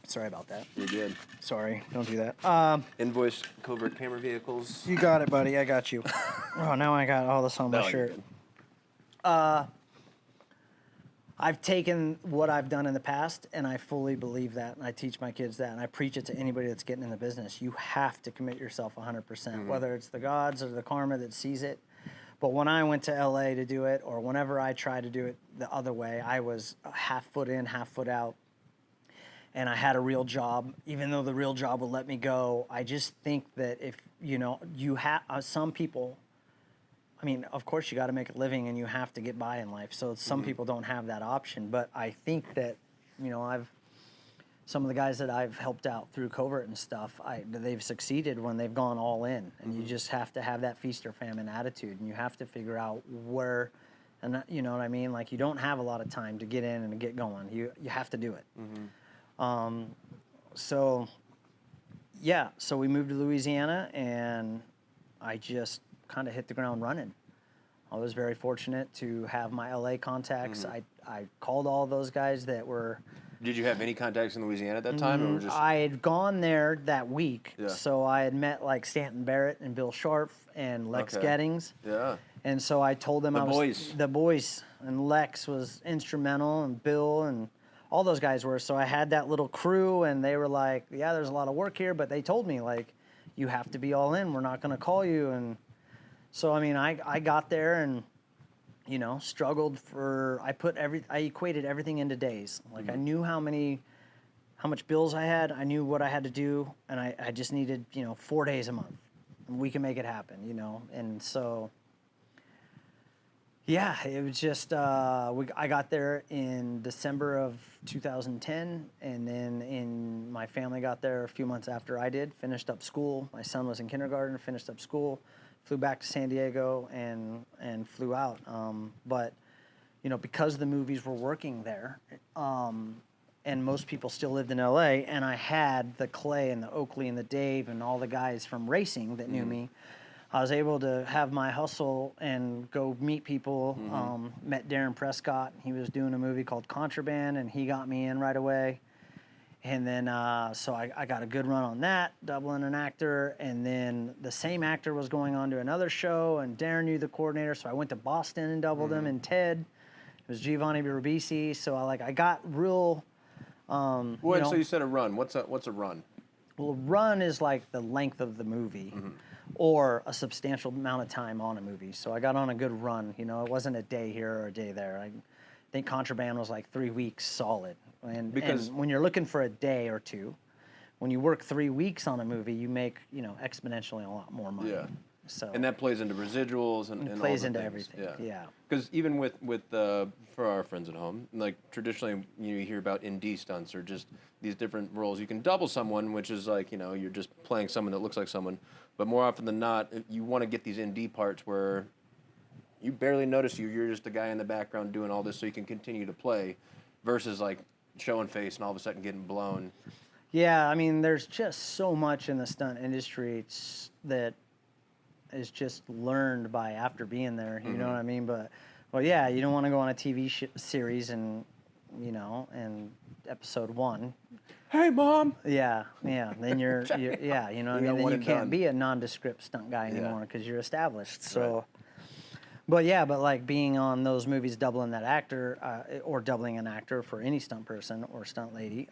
S2: sorry about that.
S1: You're good.
S2: Sorry, don't do that.
S1: Invoice Covert Camera vehicles.
S2: You got it, buddy. I got you. Oh, now I got all this on my shirt. I've taken what I've done in the past, and I fully believe that, and I teach my kids that, and I preach it to anybody that's getting in the business. You have to commit yourself 100%, whether it's the gods or the karma that sees it. But when I went to LA to do it, or whenever I tried to do it the other way, I was half foot in, half foot out, and I had a real job. Even though the real job would let me go, I just think that if, you know, you have some people, I mean, of course you got to make a living and you have to get by in life. So some people don't have that option. But I think that, you know, some of the guys that I've helped out through Covert and stuff, they've succeeded when they've gone all in. And you just have to have that feast or famine attitude. And you have to figure out where, and you know what I mean? Like, you don't have a lot of time to get in and get going. You have to do it. So, yeah, so we moved to Louisiana, and I just kind of hit the ground running. I was very fortunate to have my LA contacts. I called all those guys that were.
S1: Did you have any contacts in Louisiana at that time, or just?
S2: I had gone there that week, so I had met like Stanton Barrett and Bill Sharp and Lex Gettings.
S1: Yeah.
S2: And so I told them
S1: The
S2: boys, and Lex was instrumental, and Bill and all those guys were. So I had that little crew, and they were like, "Yeah, there's a lot of work here," but they told me like, "You have to be all in. We're not going to call you." And so, I mean, I got there and, you know, struggled I equated everything into days. Like, I knew how much bills I had. I knew what I had to do, and I just needed, you know, 4 days a month. And we can make it happen, you know. And so, yeah, it was just, I got there in December of 2010, and then my family got there a few months after I did, finished up school. My son was in kindergarten, finished up school. Flew back to San Diego and flew out. But, you know, because the movies were working there, and most people still lived in LA, and I had the Clay and the Oakley and the Dave and all the guys from racing that knew me, I was able to have my hustle and go meet people. Met Darren Prescott. He was doing a movie called Contraband, and he got me in right away. And then, so I got a good run on that, doubling an actor. And then the same actor was going on to another show, and Darren knew the coordinator, so I went to Boston and doubled him. And Ted, it was Giovanni Ribisi. So I got real.
S1: Wait, so you said a run. What's a run?
S2: Well, a run is like the length of the movie, or a substantial amount of time on a movie. So I got on a good run. You know, it wasn't a day here or a day there. I think Contraband was like 3 weeks solid. And
S1: Because-
S2: when you're looking for a day or two, when you work 3 weeks on a movie, you make, you know, exponentially a lot more money.
S1: Yeah.
S2: So
S1: And that plays into residuals and all
S2: plays
S1: the
S2: into
S1: things.
S2: everything. Yeah.
S1: Because even with for our friends at home, like traditionally you hear about indie stunts or just these different roles. You can double someone, which is like, you know, you're just playing someone that looks like someone. But more often than not, you want to get these indie parts where you barely notice you. You're just a guy in the background doing all this so you can continue to play, versus like showing face and all of a sudden getting blown.
S2: Yeah, I mean, there's just so much in the stunt industry that is just learned by after being there. You know what I mean? But, well, yeah, you don't want to go on a TV series and, you know, and episode 1.
S1: Hey, Mom!
S2: Yeah. Then you're yeah, you know what I mean? Then you can't be a nondescript stunt guy anymore because you're established. So, but yeah, but like being on those movies, doubling that actor, or doubling an actor for any stunt person or stunt lady,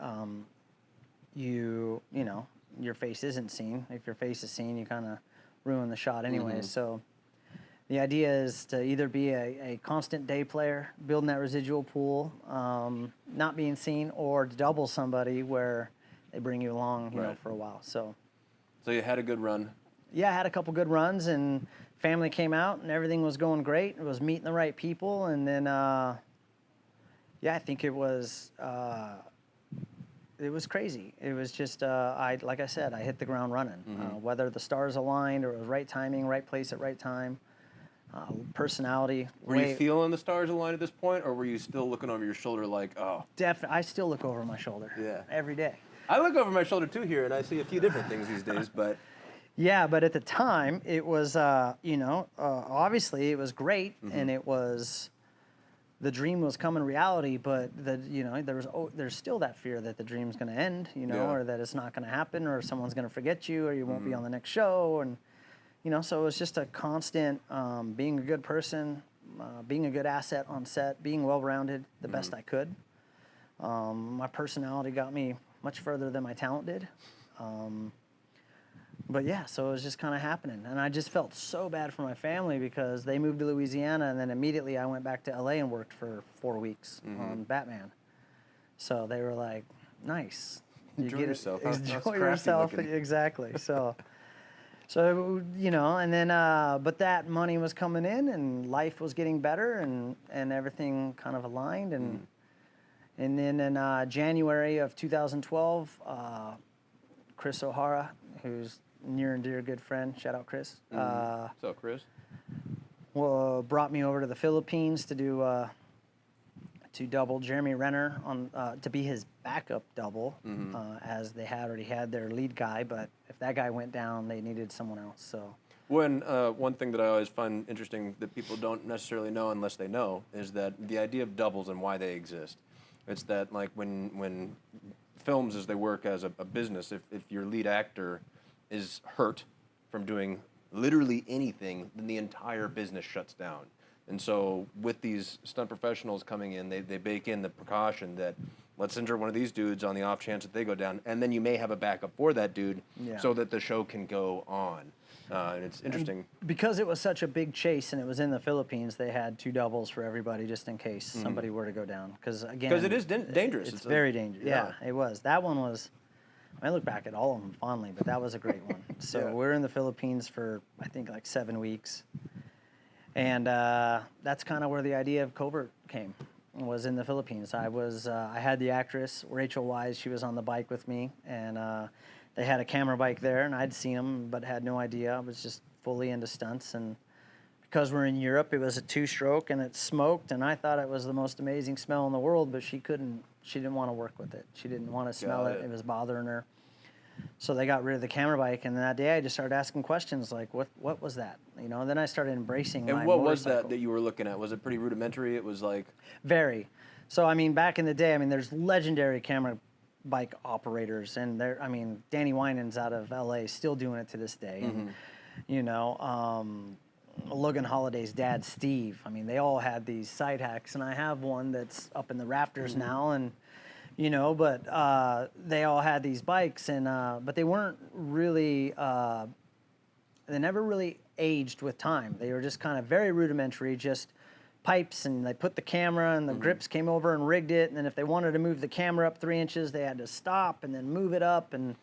S2: you know, your face isn't seen. If your face is seen, you kind of ruin the shot anyways. So the idea is to either be a constant day player, building that residual pool, not being seen, or double somebody where they bring you along, you know, for a while. So
S1: you had a good run.
S2: yeah, I had a couple good runs, and family came out, and everything was going great. It was meeting the right people, and then yeah, I think it was crazy. It was just like I said, I hit the ground running. Whether the stars aligned or it was right timing, right place at right time. Personality.
S1: Were you feeling the stars aligned at this point, or were you still looking over your shoulder like, oh?
S2: Definitely. I still look over my shoulder.
S1: Yeah.
S2: Every day.
S1: I look over my shoulder too here, and I see a few different things these days, but.
S2: Yeah, but at the time, it was, you know, obviously it was great, and it was, the dream was coming reality, but you know, there's still that fear that the dream's going to end, you know, or that it's not going to happen, or someone's going to forget you, or you won't be on the next show, and you know, so it was just a constant being a good person, being a good asset on set, being well-rounded the best I could. My personality got me much further than my talent did. But yeah, so it was just kind of happening. And I just felt so bad for my family because they moved to Louisiana, and then immediately I went back to LA and worked for 4 weeks on Batman. So they were like, nice.
S1: Enjoy yourself.
S2: Enjoy yourself. Exactly. So, you know, and then, but that money was coming in, and life was getting better, and everything kind of aligned. And then in January of 2012, Chris O'Hara, who's near and dear good friend, shout out Chris.
S1: So, Chris?
S2: Well, brought me over to the Philippines to do to double Jeremy Renner on to be his backup double, as they had already had their lead guy, but if that guy went down, they needed someone else. So
S1: one thing that I always find interesting that people don't necessarily know unless they know is that the idea of doubles and why they exist. It's that like when films, as they work as a business, if your lead actor is hurt from doing literally anything, then the entire business shuts down. And so with these stunt professionals coming in, they bake in the precaution that let's injure one of these dudes on the off chance that they go down, and then you may have a backup for that dude so that the show can go on. And it's interesting.
S2: And because it was such a big chase and it was in the Philippines, they had 2 doubles for everybody just in case somebody were to go down. Because
S1: it is dangerous.
S2: It's very dangerous. Yeah, it was. That one was, I look back at all of them fondly, but that was a great one. So we're in the Philippines for, I think, like 7 weeks. And that's kind of where the idea of Covert came, was in the Philippines. I had the actress, Rachel Wise, she was on the bike with me, and they had a camera bike there, and I'd seen them, but had no idea. I was just fully into stunts, and because we're in Europe, it was a 2-stroke, and it smoked, and I thought it was the most amazing smell in the world, but she didn't want to work with it. She didn't want to smell it. It was bothering her. So they got rid of the camera bike, and that day I just started asking questions like, what was that? You know, and then I started embracing my motorcycle.
S1: And what was that you were looking at? Was it pretty rudimentary? It was like...
S2: Very. So, I mean, back in the day, I mean, there's legendary camera bike operators, and Danny Winans out of LA still doing it to this day. And, you know, Logan Holiday's dad, Steve, I mean, they all had these side hacks, and I have one that's up in the rafters now, and you know, but they all had these bikes, and but they weren't really, they never really aged with time. They were just kind of very rudimentary, just pipes, and they put the camera, and the grips came over and rigged it, and then if they wanted to move the camera up 3 inches, they had to stop and then move it up. And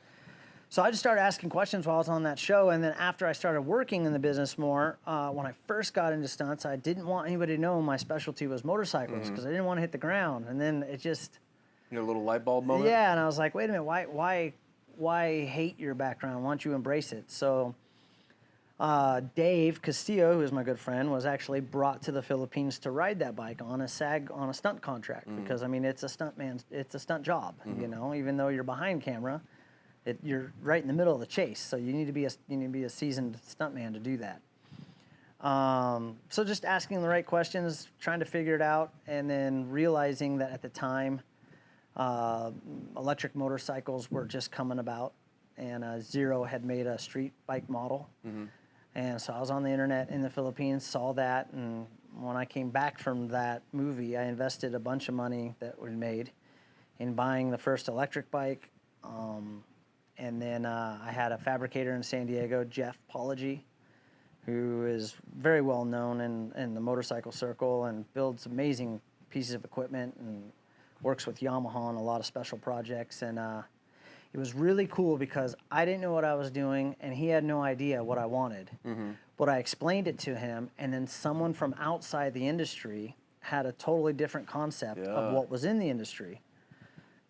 S2: so I just started asking questions while I was on that show, and then after I started working in the business more, when I first got into stunts, I didn't want anybody to know my specialty was motorcycles, because I didn't want to hit the ground. And then it just...
S1: You know, a little light bulb moment?
S2: Yeah, and I was like, wait a minute, why hate your background? Why don't you embrace it? So Dave Castillo, who is my good friend, was actually brought to the Philippines to ride that bike on a stunt contract, because I mean, it's a stunt job, you know, even though you're behind camera, you're right in the middle of the chase. So you need to be a seasoned stuntman to do that. So just asking the right questions, trying to figure it out, and then realizing that at the time, electric motorcycles were just coming about, and Zero had made a street bike model. And so I was on the internet in the Philippines, saw that, and when I came back from that movie, I invested a bunch of money that we made in buying the first electric bike. And then I had a fabricator in San Diego, Jeff Pology, who is very well known in the motorcycle circle and builds amazing pieces of equipment and works with Yamaha on a lot of special projects. And it was really cool because I didn't know what I was doing, and he had no idea what I wanted. But I explained it to him, and then someone from outside the industry had a totally different concept of what was in the industry.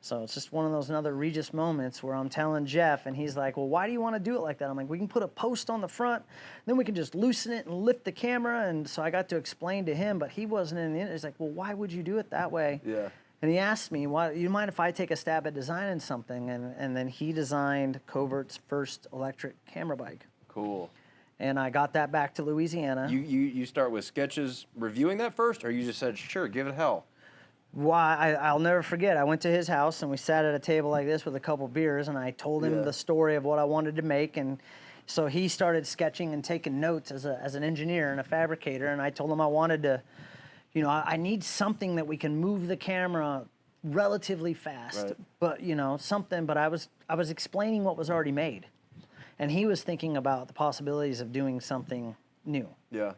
S2: So it's just one of those another Regis moments where I'm telling Jeff, and he's like, well, why do you want to do it like that? I'm like, we can put a post on the front, then we can just loosen it and lift the camera. And so I got to explain to him, but he wasn't in the industry. He's like, well, why would you do it that way?
S1: Yeah.
S2: And he asked me, "Why? You mind if I take a stab at designing something?" And then he designed Covert's first electric camera bike.
S1: Cool.
S2: And I got that back to Louisiana.
S1: You start with sketches, reviewing that first, or you just said, sure, give it hell?
S2: Why? I'll never forget. I went to his house, and we sat at a table like this with a couple beers, and I told him the story of what I wanted to make. And so he started sketching and taking notes as an engineer and a fabricator. And I told him I wanted to, you know, I need something that we can move the camera relatively fast, but you know, something. But I was explaining what was already made, and he was thinking about the possibilities of doing something new.
S1: Yeah.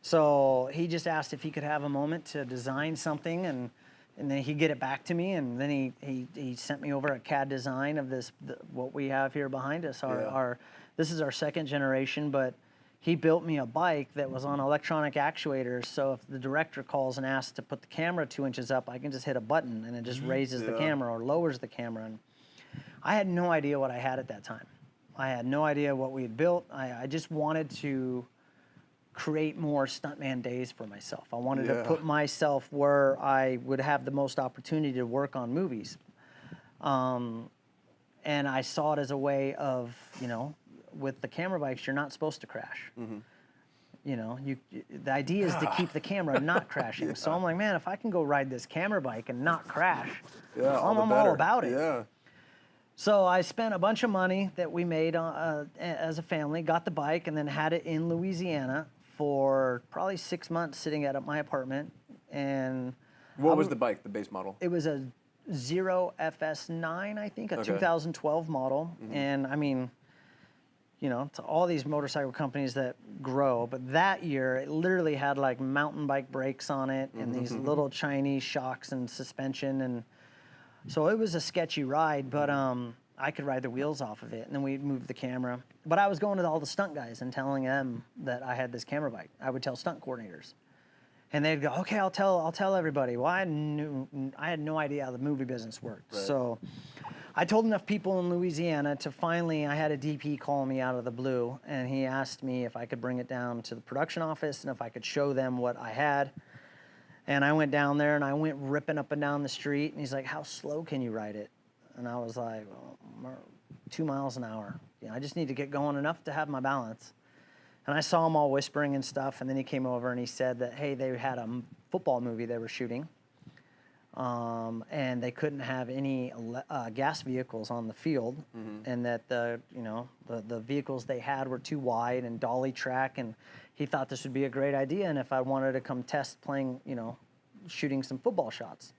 S2: So he just asked if he could have a moment to design something, and then he'd get it back to me, and then he sent me over a CAD design of what we have here behind us. This is our second generation, but he built me a bike that was on electronic actuators, so if the director calls and asks to put the camera 2 inches up, I can just hit a button and it just raises the camera or lowers the camera. And I had no idea what I had at that time. I had no idea what we had built. I just wanted to create more stuntman days for myself. I wanted to put myself where I would have the most opportunity to work on movies. And I saw it as a way of, you know, with the camera bikes, you're not supposed to crash. You know, the idea is to keep the camera not crashing. So I'm like, man, if I can go ride this camera bike and not crash, I'm all about it.
S1: Yeah.
S2: So I spent a bunch of money that we made as a family, got the bike, and then had it in Louisiana for probably 6 months sitting at my apartment. And
S1: What was the bike, the base model?
S2: it was a Zero FS9, I think, a 2012 model. And I mean, you know, to all these motorcycle companies that grow, but that year it literally had like mountain bike brakes on it and these little Chinese shocks and suspension, and so it was a sketchy ride, but I could ride the wheels off of it, and then we'd move the camera. But I was going to all the stunt guys and telling them that I had this camera bike. I would tell stunt coordinators, and they'd go, "Okay, I'll tell everybody." Well, I had no idea how the movie business worked, so I told enough people in Louisiana to finally, I had a DP call me out of the blue, and he asked me if I could bring it down to the production office and if I could show them what I had. And I went down there, and I went ripping up and down the street, and he's like, how slow can you ride it? And I was like, well, 2 miles an hour. I just need to get going enough to have my balance. And I saw them all whispering and stuff, and then he came over and he said that, hey, they had a football movie they were shooting. And they couldn't have any gas vehicles on the field, and that the vehicles they had were too wide and dolly track, and he thought this would be a great idea, and if I wanted to come test playing, shooting some football shots.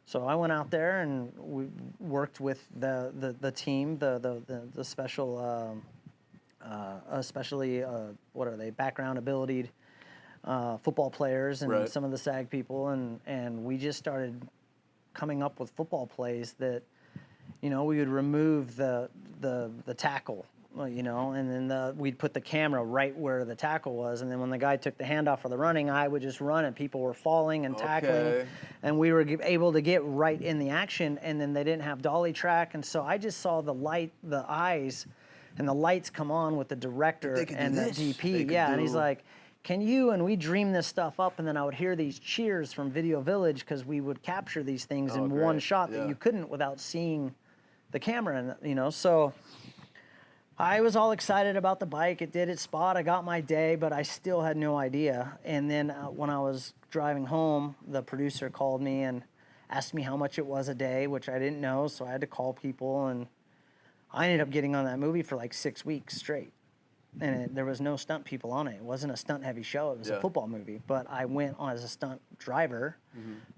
S2: So I went out there and we worked with the team, the special, especially what are they, background abilitied football players and
S1: Right.
S2: some of the SAG people, and we just started coming up with football plays that, we would remove the tackle, and then we'd put the camera right where the tackle was, and then when the guy took the handoff for the running, I would just run, and people were falling and tackling,
S1: Okay.
S2: and we were able to get right in the action, and then they didn't have dolly track, and so I just saw the eyes, and the lights come on with the director
S1: They could do
S2: and the
S1: this. They
S2: DP,
S1: could
S2: and he's
S1: do-
S2: like, can you, and we dreamed this stuff up, and then I would hear these cheers from Video Village because we would capture these things in one
S1: great.
S2: shot
S1: Yeah.
S2: that you couldn't without seeing the camera, and so I was all excited about the bike. It did its spot. I got my day, but I still had no idea. And then when I was driving home, the producer called me and asked me how much it was a day, which I didn't know, so I had to call people, and I ended up getting on that movie for like 6 weeks straight. And there was no stunt people on it. It wasn't a stunt-heavy show. It was a football movie. But I went on as a stunt driver,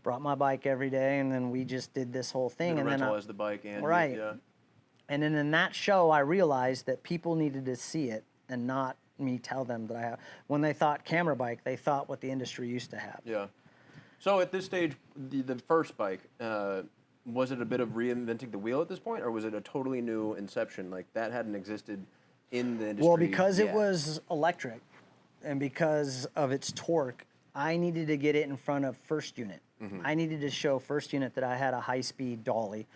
S2: brought my bike every day, and then we just did this whole thing.
S1: The
S2: And then
S1: rental as the bike and
S2: Right.
S1: Yeah.
S2: And then in that show, I realized that people needed to see it and not me tell them that I have. When they thought camera bike, they thought what the industry used to have.
S1: Yeah. So at this stage, the first bike, was it a bit of reinventing the wheel at this point, or was it a totally new inception? Like that hadn't existed in the industry.
S2: Well, because it
S1: yet?
S2: was electric and because of its torque, I needed to get it in front of first unit. I needed to show first unit that I had a high-speed dolly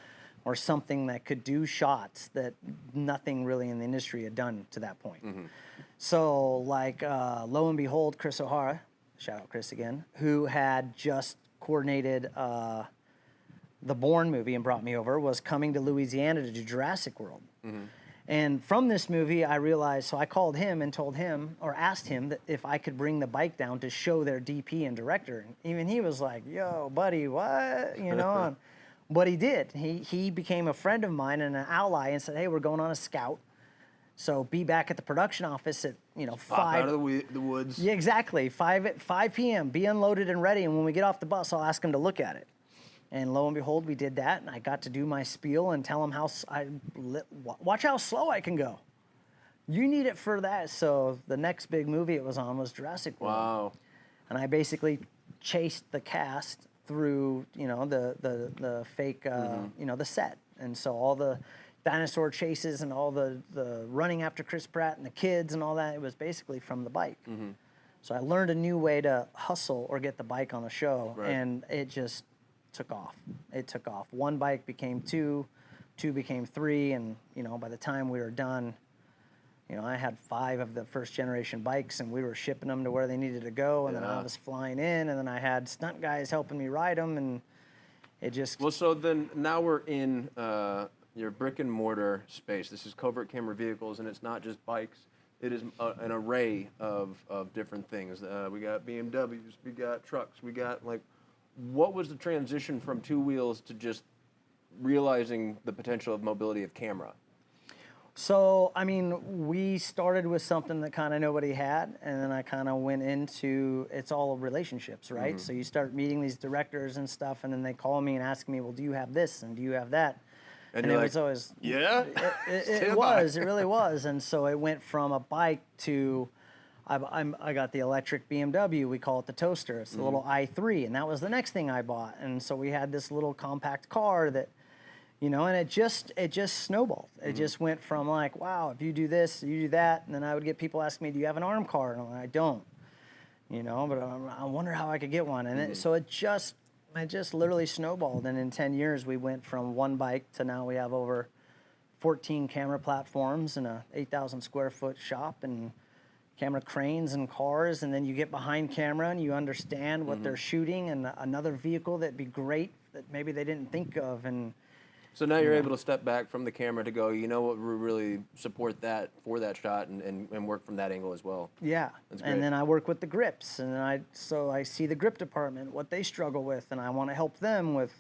S2: or something that could do shots that nothing really in the industry had done to that point. So, like, lo and behold, Chris O'Hara, shout out Chris again, who had just coordinated the Bourne movie and brought me over, was coming to Louisiana to do Jurassic World. And from this movie, I realized, so I called him and told him, or asked him, that if I could bring the bike down to show their DP and director. And even he was like, yo, buddy, what? And but he did. He became a friend of mine and an ally and said, hey, we're going on a scout. So be back at the production office at,
S1: Pop
S2: 5.
S1: out of the woods.
S2: Yeah, exactly. 5 p.m. Be unloaded and ready. And when we get off the bus, I'll ask him to look at it. And lo and behold, we did that. And I got to do my spiel and tell him watch how slow I can go. You need it for that. So the next big movie it was on was Jurassic World.
S1: Wow.
S2: And I basically chased the cast through, the fake, the set. And so all the dinosaur chases and all the running after Chris Pratt and the kids and all that, it was basically from the bike. So I learned a new way to hustle or get the bike on the show,
S1: Right.
S2: and it just took off. It took off. One bike became 2, 2 became 3, and by the time we were done, I had 5 of the first generation bikes, and we were shipping them to where they needed to go, and then I was flying in, and then I had stunt guys helping me ride them, and it just...
S1: Well, so then now we're in your brick and mortar space. This is Covert Camera vehicles, and it's not just bikes. It is an array of different things. We got BMWs, we got trucks, we got what was the transition from 2 wheels to just realizing the potential of mobility of camera?
S2: So, we started with something that kind of nobody had, and then I kind of went into, it's all relationships, right? So you start meeting these directors and stuff, and then they call me and ask me, well, do you have this, and do you have that?
S1: And
S2: it
S1: you're
S2: was always...
S1: yeah?
S2: It was, it really was. And so it went from a bike to, I got the electric BMW, we call it the Toaster. It's the little i3, and that was the next thing I bought. And so we had this little compact car that, and it just snowballed. It just went from like, wow, if you do this, you do that. And then I would get people asking me, do you have an arm car? And I'm like, I don't, but I wonder how I could get one. And so it just literally snowballed. And in 10 years, we went from one bike to now we have over 14 camera platforms and a 8,000 square foot shop and camera cranes and cars. And then you get behind camera and you understand what they're shooting and another vehicle that'd be great that maybe they didn't think of. And
S1: So now you're able to step back from the camera to go, you know what, we really support that for that shot and work from that angle as well.
S2: Yeah,
S1: That's great.
S2: and then I work with the grips, and I see the grip department, what they struggle with, and I want to help them with,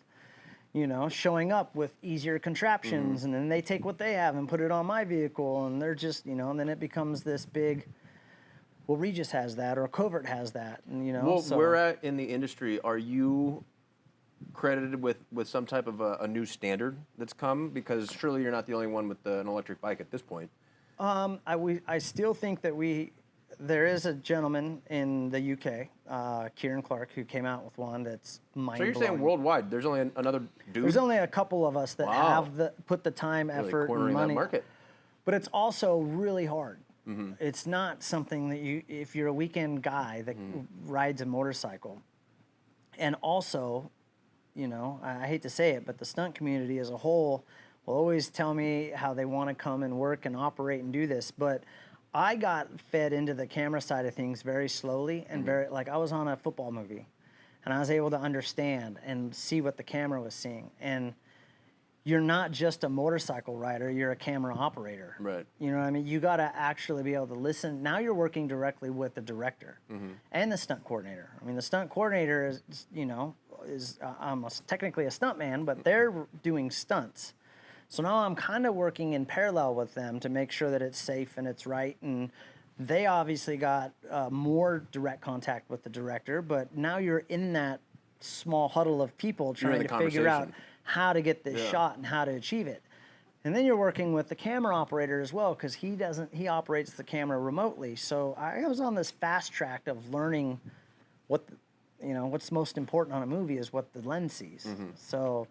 S2: showing up with easier contraptions, and then they take what they have and put it on my vehicle, and they're just, and then it becomes this big, well, Regis has that, or Covert has that, and
S1: Well,
S2: so.
S1: where at in the industry are you credited with some type of a new standard that's come? Because surely you're not the only one with an electric bike at this point.
S2: I still think that there is a gentleman in the UK, Kieran Clark, who came out with one that's mind-blowing.
S1: So you're saying worldwide, there's only another dude?
S2: There's only a couple of us that
S1: Wow.
S2: have put the time,
S1: Really
S2: effort, and
S1: cornering that
S2: money.
S1: market.
S2: But it's also really hard. It's not something that if you're a weekend guy that rides a motorcycle, and also, you know, I hate to say it, but the stunt community as a whole will always tell me how they want to come and work and operate and do this. But I got fed into the camera side of things very slowly and very, like I was on a football movie and I was able to understand and see what the camera was seeing. And you're not just a motorcycle rider, you're a camera operator.
S1: Right.
S2: You know what I mean? You got to actually be able to listen. Now you're working directly with the director and the stunt coordinator. I mean, the stunt coordinator is, you know, I'm technically a stunt man, but they're doing stunts. So now I'm kind of working in parallel with them to make sure that it's safe and it's right. And they obviously got more direct contact with the director, but now you're in that small huddle of people trying to figure out how to get this shot and how to achieve it. And then you're working with the camera operator as well, because he operates the camera remotely. So I was on this fast track of learning what's most important on a movie is what the lens sees. So,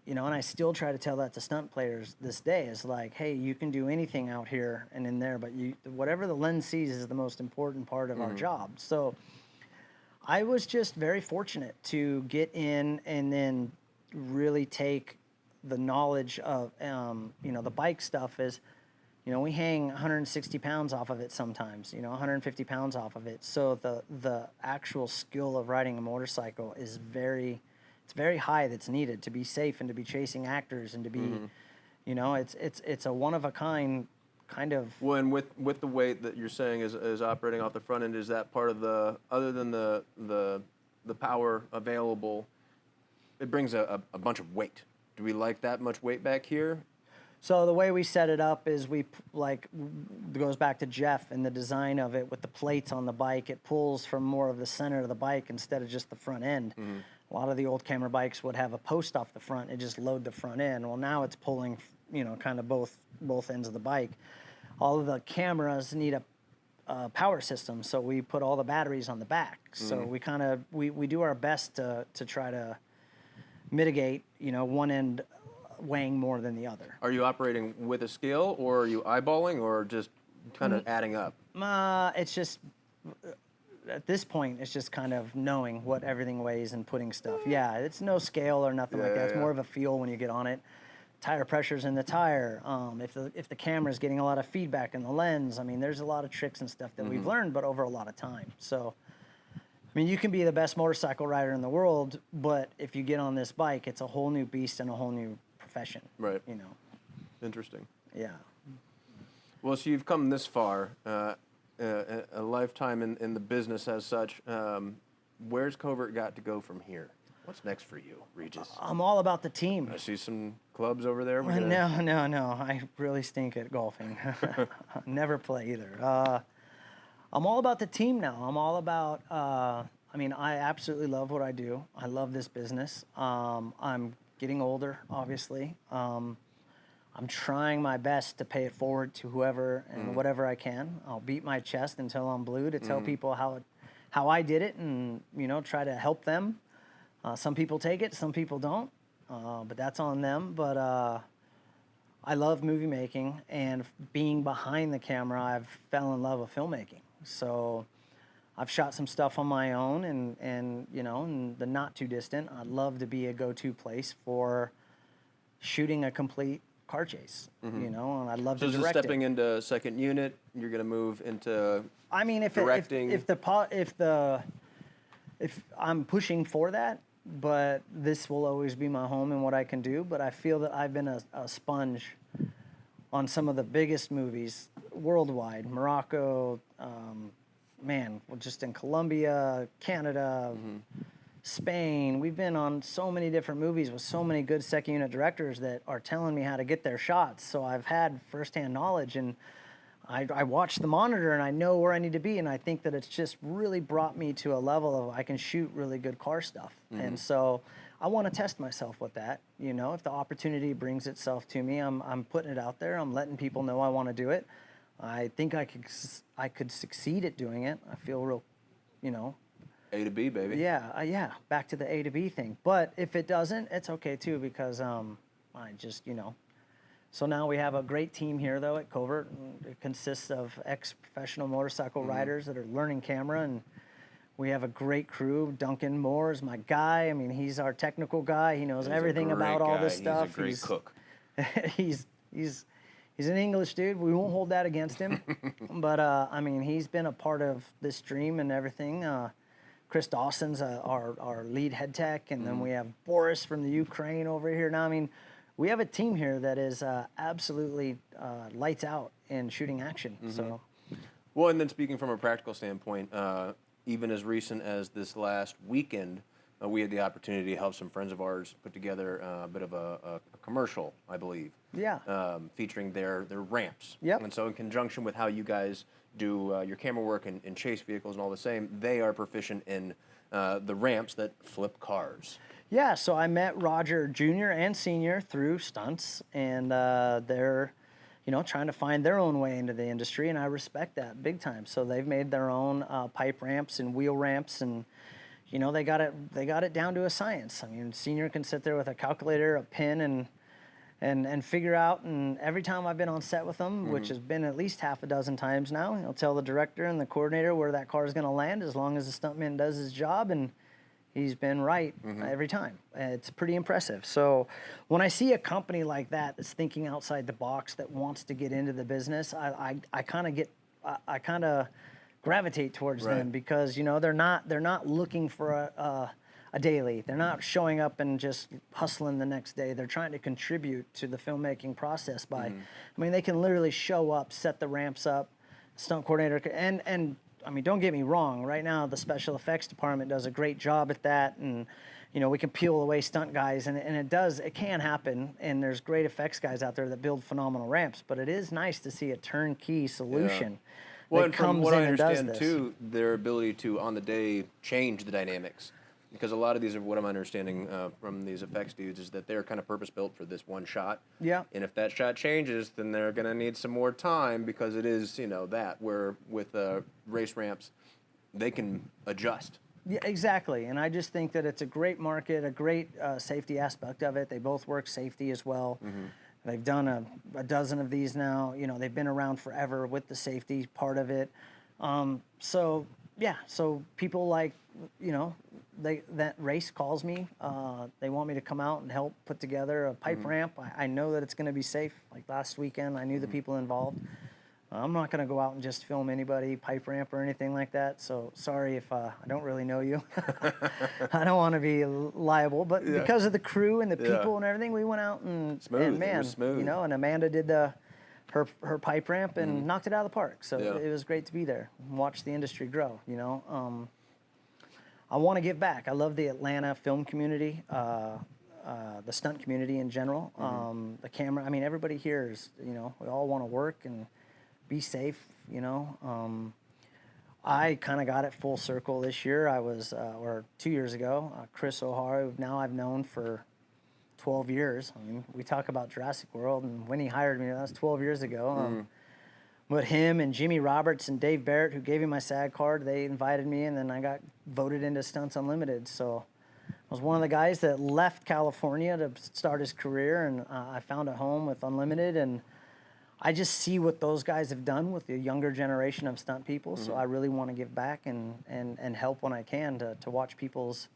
S2: you know, and I still try to tell that to stunt players this day is like, hey, you can do anything out here and in there, but whatever the lens sees is the most important part of our job. So I was just very fortunate to get in and then really take the knowledge of, you know, the bike stuff is, you know, we hang 160 pounds off of it sometimes, you know, 150 pounds off of it. So the actual skill of riding a motorcycle is very high that's needed to be safe and to be chasing actors and to be, you know, it's a one of a kind of.
S1: Well, and with the weight that you're saying is operating off the front end, is that part of other than the power available, it brings a bunch of weight. Do we like that much weight back here?
S2: So the way we set it up is it goes back to Jeff and the design of it with the plates on the bike. It pulls from more of the center of the bike instead of just the front end. A lot of the old camera bikes would have a post off the front and just load the front end. Well, now it's pulling, you know, kind of both ends of the bike. All of the cameras need a power system, so we put all the batteries on the back. So we do our best to try to mitigate, you know, one end weighing more than the other.
S1: Are you operating with a scale, or are you eyeballing, or just kind of adding up?
S2: It's just, at this point, it's just kind of knowing what everything weighs and putting stuff. Yeah, it's no scale or nothing like that. It's more of a feel when you get on it. Tire pressure's in the tire. If the camera's getting a lot of feedback in the lens, I mean, there's a lot of tricks and stuff that we've learned, but over a lot of time. So, I mean, you can be the best motorcycle rider in the world, but if you get on this bike, it's a whole new beast and a whole new profession.
S1: Right.
S2: You know.
S1: Interesting.
S2: Yeah.
S1: Well, so you've come this far, a lifetime in the business as such. Where's Covert got to go from here? What's next for you, Regis?
S2: I'm all about the team.
S1: I see some clubs over there.
S2: No. I really stink at golfing. Never play either. I'm all about the team now. I'm all about, I mean, I absolutely love what I do. I love this business. I'm getting older, obviously. I'm trying my best to pay it forward to whoever and whatever I can. I'll beat my chest until I'm blue to tell people how I did it and, you know, try to help them. Some people take it, some people don't, but that's on them. But I love movie making, and being behind the camera, I've fell in love with filmmaking. So I've shot some stuff on my own, and you know, in the not too distant, I'd love to be a go-to place for shooting a complete car chase. You know, and I'd love to direct it.
S1: So stepping into second unit, you're going to move into.
S2: I mean,
S1: directing.
S2: If I'm pushing for that, but this will always be my home and what I can do. But I feel that I've been a sponge on some of the biggest movies worldwide. Morocco, just in Colombia, Canada, Spain. We've been on so many different movies with so many good second unit directors that are telling me how to get their shots. So I've had firsthand knowledge, and I watch the monitor and I know where I need to be, and I think that it's just really brought me to a level of I can shoot really good car stuff. And so I want to test myself with that. You know, if the opportunity brings itself to me, I'm putting it out there. I'm letting people know I want to do it. I think I could succeed at doing it. I feel real, you know.
S1: A to B, baby.
S2: Yeah, back to the A to B thing. But if it doesn't, it's okay too, because I just, you know. So now we have a great team here, though, at Covert. It consists of ex-professional motorcycle riders that are learning camera, and we have a great crew. Duncan Moore is my guy. I mean, he's our technical guy. He knows everything about all this stuff.
S1: He's a great cook.
S2: he's an English dude. We won't hold that against him. But, I mean, he's been a part of this dream and everything. Chris Dawson's our lead head tech, and then we have Boris from the Ukraine over here. Now, I mean, we have a team here that is absolutely lights out in shooting action. So,
S1: well, and then speaking from a practical standpoint, even as recent as this last weekend, we had the opportunity to help some friends of ours put together a bit of a commercial, I believe.
S2: Yeah.
S1: Featuring their ramps.
S2: Yep.
S1: And so in conjunction with how you guys do your camera work and chase vehicles and all the same, they are proficient in the ramps that flip cars.
S2: Yeah, so I met Roger Jr. and Senior through Stunts, and they're, you know, trying to find their own way into the industry, and I respect that big time. So they've made their own pipe ramps and wheel ramps, and you know, they got it down to a science. I mean, Senior can sit there with a calculator, a pen, and figure out. And every time I've been on set with them, which has been at least half a dozen times now, he'll tell the director and the coordinator where that car is going to land, as long as the stuntman does his job, and he's been right every time. It's pretty impressive. So when I see a company like that that's thinking outside the box, that wants to get into the business, I kind of gravitate towards them, because you know they're not looking for a daily. They're not showing up and just hustling the next day. They're trying to contribute to the filmmaking process by, I mean, they can literally show up, set the ramps up, stunt coordinator, and I mean, don't get me wrong. Right now, the special effects department does a great job at that, and you know, we can peel away stunt guys, and it can happen. And there's great effects guys out there that build phenomenal ramps. But it is nice to see a turnkey solution.
S1: Well, and from what I understand too, their ability to on the day change the dynamics, because a lot of these are what I'm understanding from these effects dudes is that they're kind of purpose built for this one shot.
S2: Yeah.
S1: And if that shot changes, then they're going to need some more time, because it is, you know, that where with race ramps, they can adjust.
S2: Yeah, exactly. And I just think that it's a great market, a great safety aspect of it. They both work safety as well. They've done a dozen of these now. You know, they've been around forever with the safety part of it. So yeah, so people like, you know, that race calls me. They want me to come out and help put together a pipe ramp. I know that it's going to be safe. Like last weekend, I knew the people involved. I'm not going to go out and just film anybody, pipe ramp or anything like that. So sorry if I don't really know you. I don't want to be liable, but because of the crew and the people and everything, we went out and man,
S1: it was smooth.
S2: You know, and Amanda did her pipe ramp and knocked it out of the park. So it was great to be there and watch the industry grow. You know, I want to give back. I love the Atlanta film community. The stunt community in general, the camera. I mean, everybody here is, you know, we all want to work and be safe, you know. I kind of got it full circle this year. I was, or 2 years ago, Chris O'Hara, who now I've known for 12 years. I mean, we talk about Jurassic World, and when he hired me, that was 12 years ago. But him and Jimmy Roberts and Dave Barrett, who gave me my SAG card, they invited me, and then I got voted into Stunts Unlimited. So I was one of the guys that left California to start his career, and I found a home with Unlimited, and I just see what those guys have done with the younger generation of stunt people. So I really want to give back and help when I can to watch people's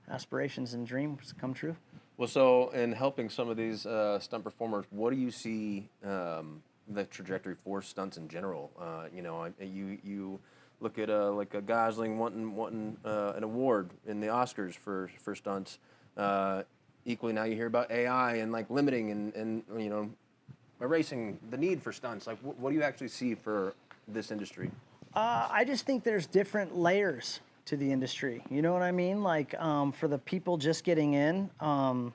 S2: aspirations and dreams come true.
S1: Well, so in helping some of these stunt performers, what do you see the trajectory for stunts in general? You know, you look at like a Gosling wanting an award in the Oscars for stunts. Equally, now you hear about AI and like limiting and you know, erasing the need for stunts. Like, what do you actually see for this industry?
S2: I just think there's different layers to the industry. You know what I mean? Like, for the people just getting in, I'm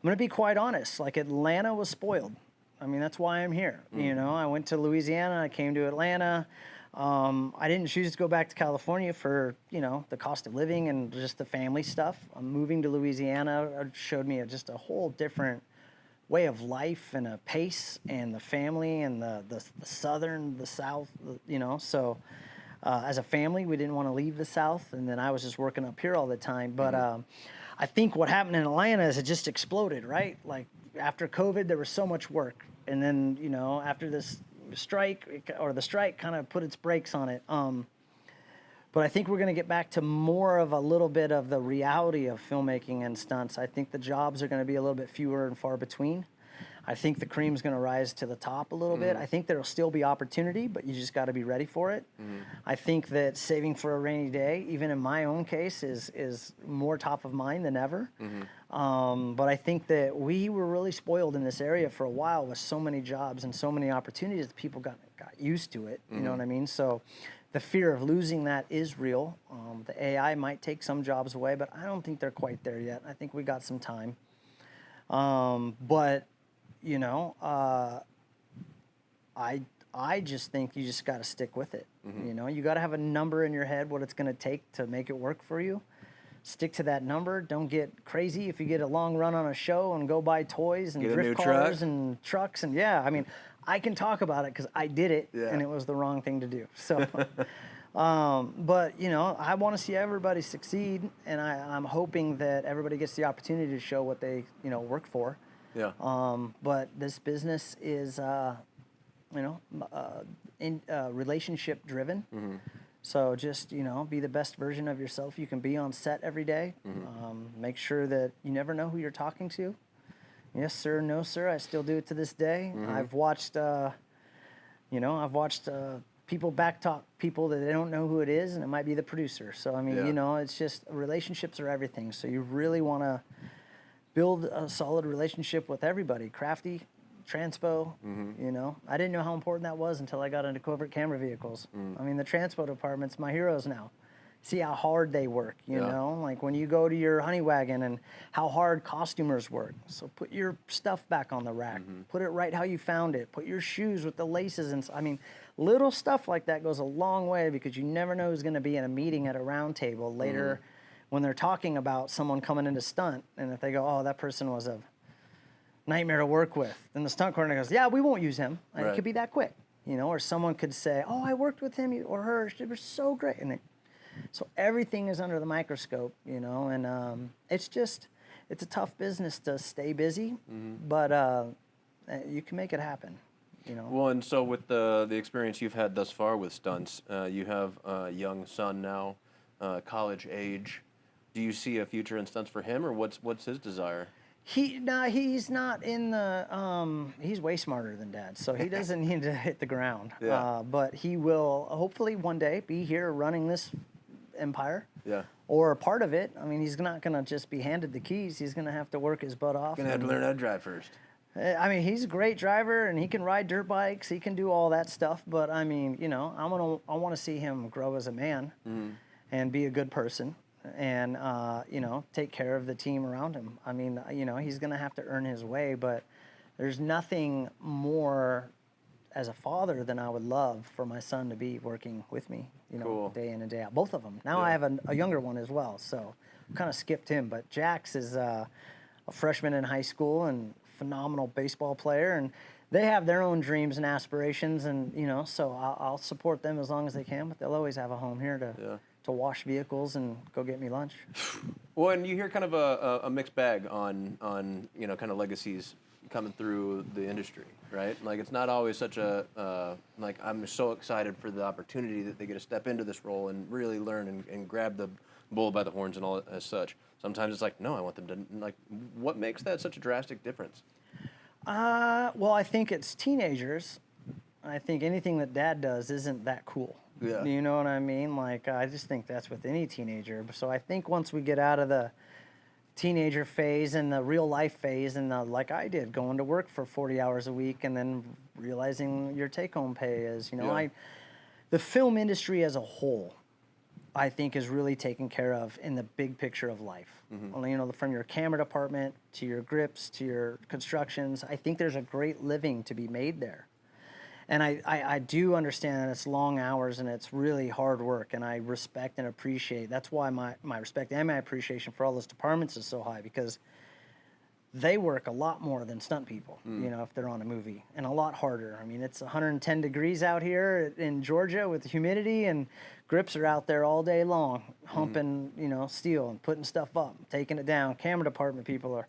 S2: going to be quite honest. Like, Atlanta was spoiled. I mean, that's why I'm here. You know, I went to Louisiana, I came to Atlanta. I didn't choose to go back to California for, you know, the cost of living and just the family stuff. Moving to Louisiana showed me just a whole different way of life and a pace and the family and the southern, the south, you know. So as a family, we didn't want to leave the south, and then I was just working up here all the time. But I think what happened in Atlanta is it just exploded, right? Like after COVID, there was so much work, and then, you know, after this strike, the strike kind of put its brakes on it. But I think we're going to get back to more of a little bit of the reality of filmmaking and stunts. I think the jobs are going to be a little bit fewer and far between. I think the cream's going to rise to the top a little bit. I think there'll still be opportunity, but you just got to be ready for it. I think that saving for a rainy day, even in my own case, is more top of mind than ever. But I think that we were really spoiled in this area for a while with so many jobs and so many opportunities that people got used to it. You know what I mean? So the fear of losing that is real. The AI might take some jobs away, but I don't think they're quite there yet. I think we got some time. But you know, I just think you just got to stick with it. You know, you got to have a number in your head what it's going to take to make it work for you. Stick to that number. Don't get crazy if you get a long run on a show and go buy toys and drift cars and trucks and I mean, I can talk about it because I did it and it was the wrong thing to do. So, but you know, I want to see everybody succeed, and I'm hoping that everybody gets the opportunity to show what they, you know, work for. But this business is, you know, relationship driven. So just, you know, be the best version of yourself you can be on set every day. Make sure that you never know who you're talking to. Yes, sir. No, sir. I still do it to this day. I've watched, you know, people backtalk people that they don't know who it is, and it might be the producer. So, I mean, you know, it's just relationships are everything. So you really want to build a solid relationship with everybody. Crafty, Transpo, you know. I didn't know how important that was until I got into Covert Camera vehicles. I mean, the Transpo department's my heroes now. See how hard they work, you know? Like when you go to your honey wagon and how hard costumers work. So put your stuff back on the rack. Put it right how you found it. Put your shoes with the laces and I mean, little stuff like that goes a long way because you never know who's going to be in a meeting at a round table later when they're talking about someone coming into stunt, and if they go, oh, that person was a nightmare to work with, then the stunt coordinator goes, yeah, we won't use him. And it could be that quick, you know, or someone could say, oh, I worked with him or her, she was so great. And so everything is under the microscope, you know, and it's a tough business to stay busy, but you can make it happen, you know.
S1: Well, and so with the experience you've had thus far with stunts, you have a young son now, college age. Do you see a future in stunts for him, or what's his desire?
S2: He's not in the. He's way smarter than Dad, so he doesn't need to hit the ground. But he will hopefully one day be here running this empire. Or a part of it. I mean, he's not going to just be handed the keys. He's going to have to work his butt off.
S1: Going to have to learn how to drive first.
S2: I mean, he's a great driver, and he can ride dirt bikes. He can do all that stuff. But I mean, you know, I want to see him grow as a man and be a good person. And, you know, take care of the team around him. I mean, you know, he's going to have to earn his way, but there's nothing more as a father than I would love for my son to be working with me, you know, day in and day out. Both of them. Now I have a younger one as well, so kind of skipped him. But Jax is a freshman in high school and phenomenal baseball player, and they have their own dreams and aspirations, and, you know, so I'll support them as long as they can, but they'll always have a home here to wash vehicles and go get me lunch.
S1: Well, and you hear kind of a mixed bag on you know, kind of legacies coming through the industry, right? Like it's not always such a like I'm so excited for the opportunity that they get to step into this role and really learn and grab the bull by the horns and all as such. Sometimes it's like, no, I want them to, like, what makes that such a drastic difference?
S2: Well, I think it's teenagers. I think anything that Dad does isn't that cool. You know what I mean? Like, I just think that's with any teenager. So I think once we get out of the teenager phase and the real life phase, and like I did, going to work for 40 hours a week and then realizing your take-home pay is, you know, the film industry as a whole I think is really taken care of in the big picture of life.
S1: Mm-hmm.
S2: You know, from your camera department to your grips to your constructions, I think there's a great living to be made there. And I do understand that it's long hours and it's really hard work, and I respect and appreciate. That's why my respect and my appreciation for all those departments is so high, because they work a lot more than stunt people, you know, if they're on a movie, and a lot harder. I mean, it's 110 degrees out here in Georgia with humidity, and grips are out there all day long, humping, you know, steel and putting stuff up, taking it down. Camera department people are,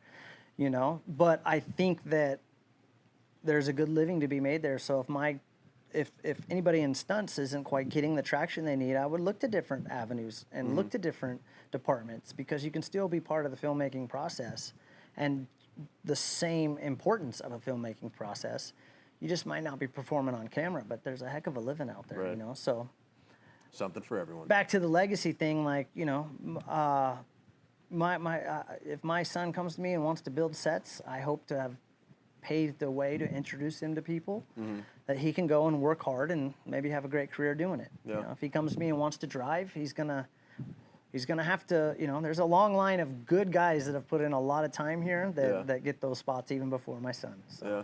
S2: you know, but I think that there's a good living to be made there. So if anybody in stunts isn't quite getting the traction they need, I would look to different avenues and look to different departments, because you can still be part of the filmmaking process and the same importance of a filmmaking process. You just might not be performing on camera, but there's a heck of a living out there, you know. So
S1: something for everyone.
S2: back to the legacy thing, like, you know, if my son comes to me and wants to build sets, I hope to have paved the way to introduce him to people that he can go and work hard and maybe have a great career doing it.
S1: Yeah.
S2: You know, if he comes to me and wants to drive, he's gonna have to, you know, there's a long line of good guys that have put in a lot of time here that get those spots even before my son. So.
S1: Yeah.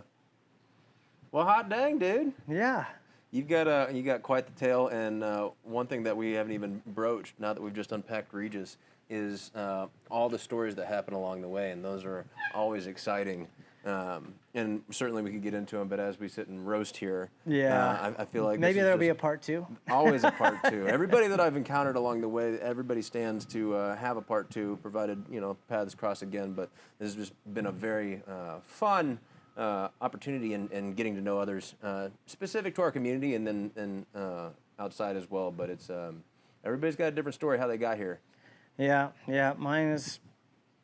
S1: Well, hot dang, dude.
S2: Yeah.
S1: You got quite the tale, and one thing that we haven't even broached, now that we've just unpacked Regis, is all the stories that happen along the way, and those are always exciting. And certainly we could get into them, but as we sit and roast here, I feel like
S2: maybe
S1: this is
S2: there'll be a
S1: just
S2: part 2.
S1: always a part 2. Everybody that I've encountered along the way, everybody stands to have a part 2, provided, you know, paths cross again. But this has just been a very fun opportunity and getting to know others specific to our community, and then outside as well. But it's everybody's got a different story how they got here.
S2: Yeah. Mine's.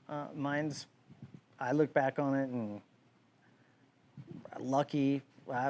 S2: I look back on it and lucky,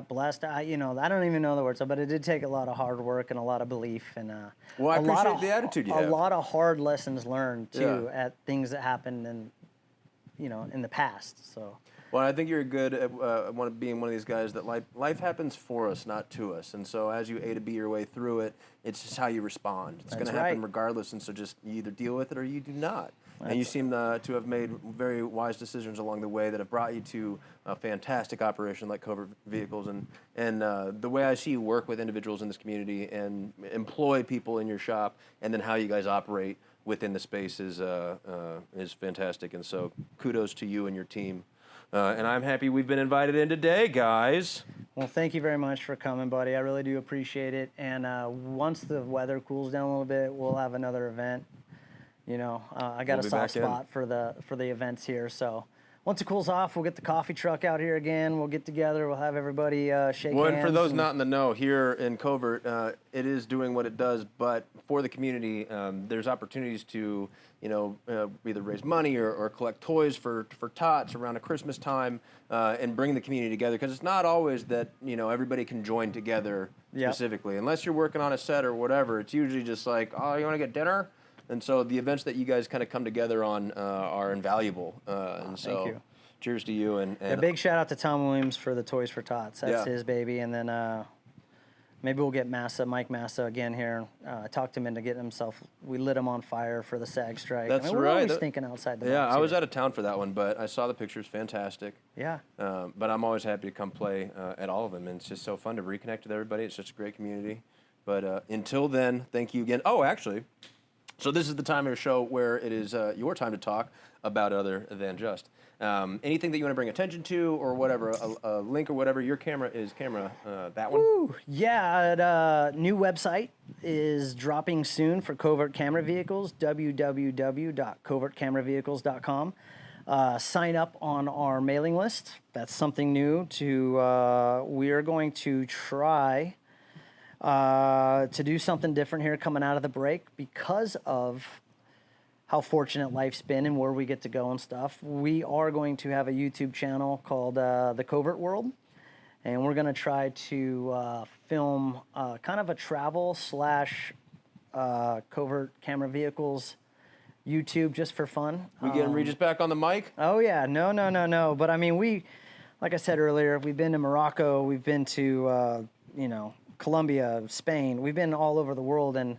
S2: blessed. You know, I don't even know the words, but it did take a lot of hard work and a lot of belief, and
S1: well, I appreciate the attitude you have.
S2: A lot of hard lessons learned too at things that happened in the past. So.
S1: Well, I think you're good at being one of these guys that life happens for us, not to us. And so as you A to B your way through it, it's just how you respond. It's going to happen regardless, and so just you either deal with it or you do not. And you seem to have made very wise decisions along the way that have brought you to a fantastic operation like Covert Vehicles. And the way I see you work with individuals in this community and employ people in your shop, and then how you guys operate within the space is fantastic. And so kudos to you and your team. And I'm happy we've been invited in today, guys.
S2: Well, thank you very much for coming, buddy. I really do appreciate it. And once the weather cools down a little bit, we'll have another event. You know, I got a soft spot for the events here. So once it cools off, we'll get the coffee truck out here again. We'll get together. We'll have everybody shake hands.
S1: Well, and for those not in the know, here in Covert, it is doing what it does. But for the community, there's opportunities to, you know, either raise money or collect toys for tots around a Christmas time, and bring the community together. Because it's not always that, you know, everybody can join together specifically. Unless you're working on a set or whatever, it's usually just like, oh, you want to get dinner? And so the events that you guys kind of come together on are invaluable. And so
S2: thank you.
S1: Cheers to you. And
S2: a big shout out to Tom Williams for the Toys for Tots. That's his baby. And then maybe we'll get Mike Massa again here. I talked him into getting himself. We lit him on fire for the SAG strike.
S1: That's right.
S2: We're always thinking outside the box.
S1: Yeah, I was
S2: here.
S1: out of town for that one, but I saw the pictures. Fantastic.
S2: Yeah.
S1: But I'm always happy to come play at all of them. And it's just so fun to reconnect with everybody. It's such a great community. But until then, thank you again. Oh, actually. So this is the time of the show where it is your time to talk about other than just. Anything that you want to bring attention to or whatever, a link or whatever, your camera is that one?
S2: Woo. Yeah, new website is dropping soon for Covert Camera Vehicles, www.covertcameravehicles.com. Sign up on our mailing list. That's something new we are going to try to do something different here coming out of the break because of how fortunate life's been and where we get to go and stuff. We are going to have a YouTube channel called The Covert World, and we're going to try to film kind of a travel / Covert Camera Vehicles YouTube just for fun.
S1: We getting Regis back on the mic?
S2: Oh, yeah. No. But, I mean, like I said earlier, we've been to Morocco. We've been to, Colombia, Spain. We've been all over the world, and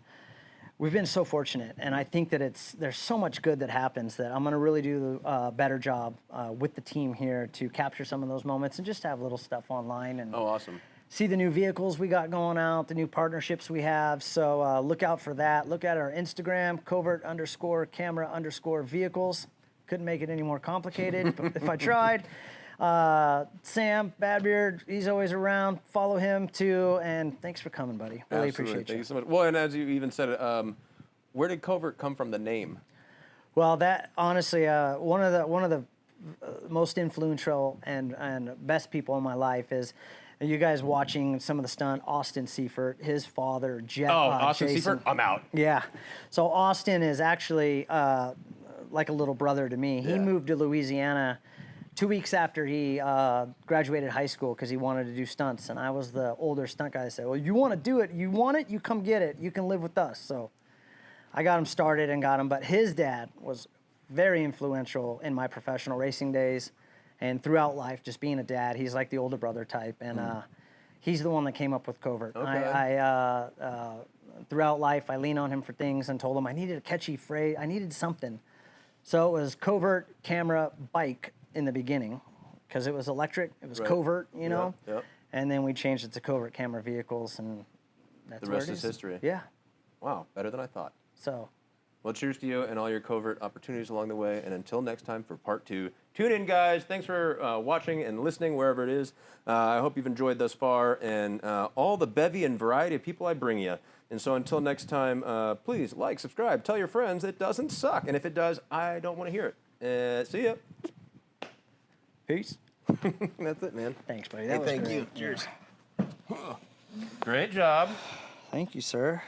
S2: we've been so fortunate, and I think that there's so much good that happens that I'm going to really do a better job with the team here to capture some of those moments and just have little stuff online and
S1: Oh, awesome.
S2: see the new vehicles we got going out, the new partnerships we have. So look out for that. Look at our Instagram, covert_camera_vehicles. Couldn't make it any more complicated if I tried. Sam Badbeard, he's always around. Follow him too, and thanks for coming, buddy. Really
S1: Absolutely.
S2: appreciate
S1: Thank
S2: you.
S1: you so much. Well, and as you even said, where did Covert come from? The name.
S2: Well, that honestly, one of the most influential and best people in my life is you guys watching some of the stunt. Austin Seifert, his father,
S1: Austin
S2: Jason.
S1: Seifert, I'm out.
S2: Yeah, so Austin is actually like a little brother to me. He
S1: Yeah.
S2: moved to Louisiana 2 weeks after he graduated high school because he wanted to do stunts, and I was the older stunt guy that said, well, you want to do it, you want it, you come get it, you can live with us. So I got him started and got him, but his dad was very influential in my professional racing days and throughout life, just being a dad. He's like the older brother type, and he's the one that came up with Covert.
S1: Okay.
S2: Throughout life, I leaned on him for things and told him I needed a catchy phrase, I needed something. So it was Covert Camera Bike in the beginning, because it was electric, it was
S1: Right.
S2: covert, you know?
S1: Yep.
S2: And then we changed it to Covert Camera Vehicles, and that's
S1: The
S2: where
S1: rest
S2: it
S1: is history.
S2: Yeah,
S1: Wow, better than I thought.
S2: so
S1: Well, cheers to you and all your Covert opportunities along the way. And until next time for part 2. Tune in, guys. Thanks for watching and listening wherever it is. I hope you've enjoyed thus far and all the bevy and variety of people I bring you. And so until next time, please like, subscribe, tell your friends it doesn't suck. And if it does, I don't want to hear it. See ya.
S2: peace.
S1: That's it, man.
S2: Thanks, buddy. That was
S1: thank
S2: great.
S1: you. Cheers. Great job.
S2: Thank you, sir.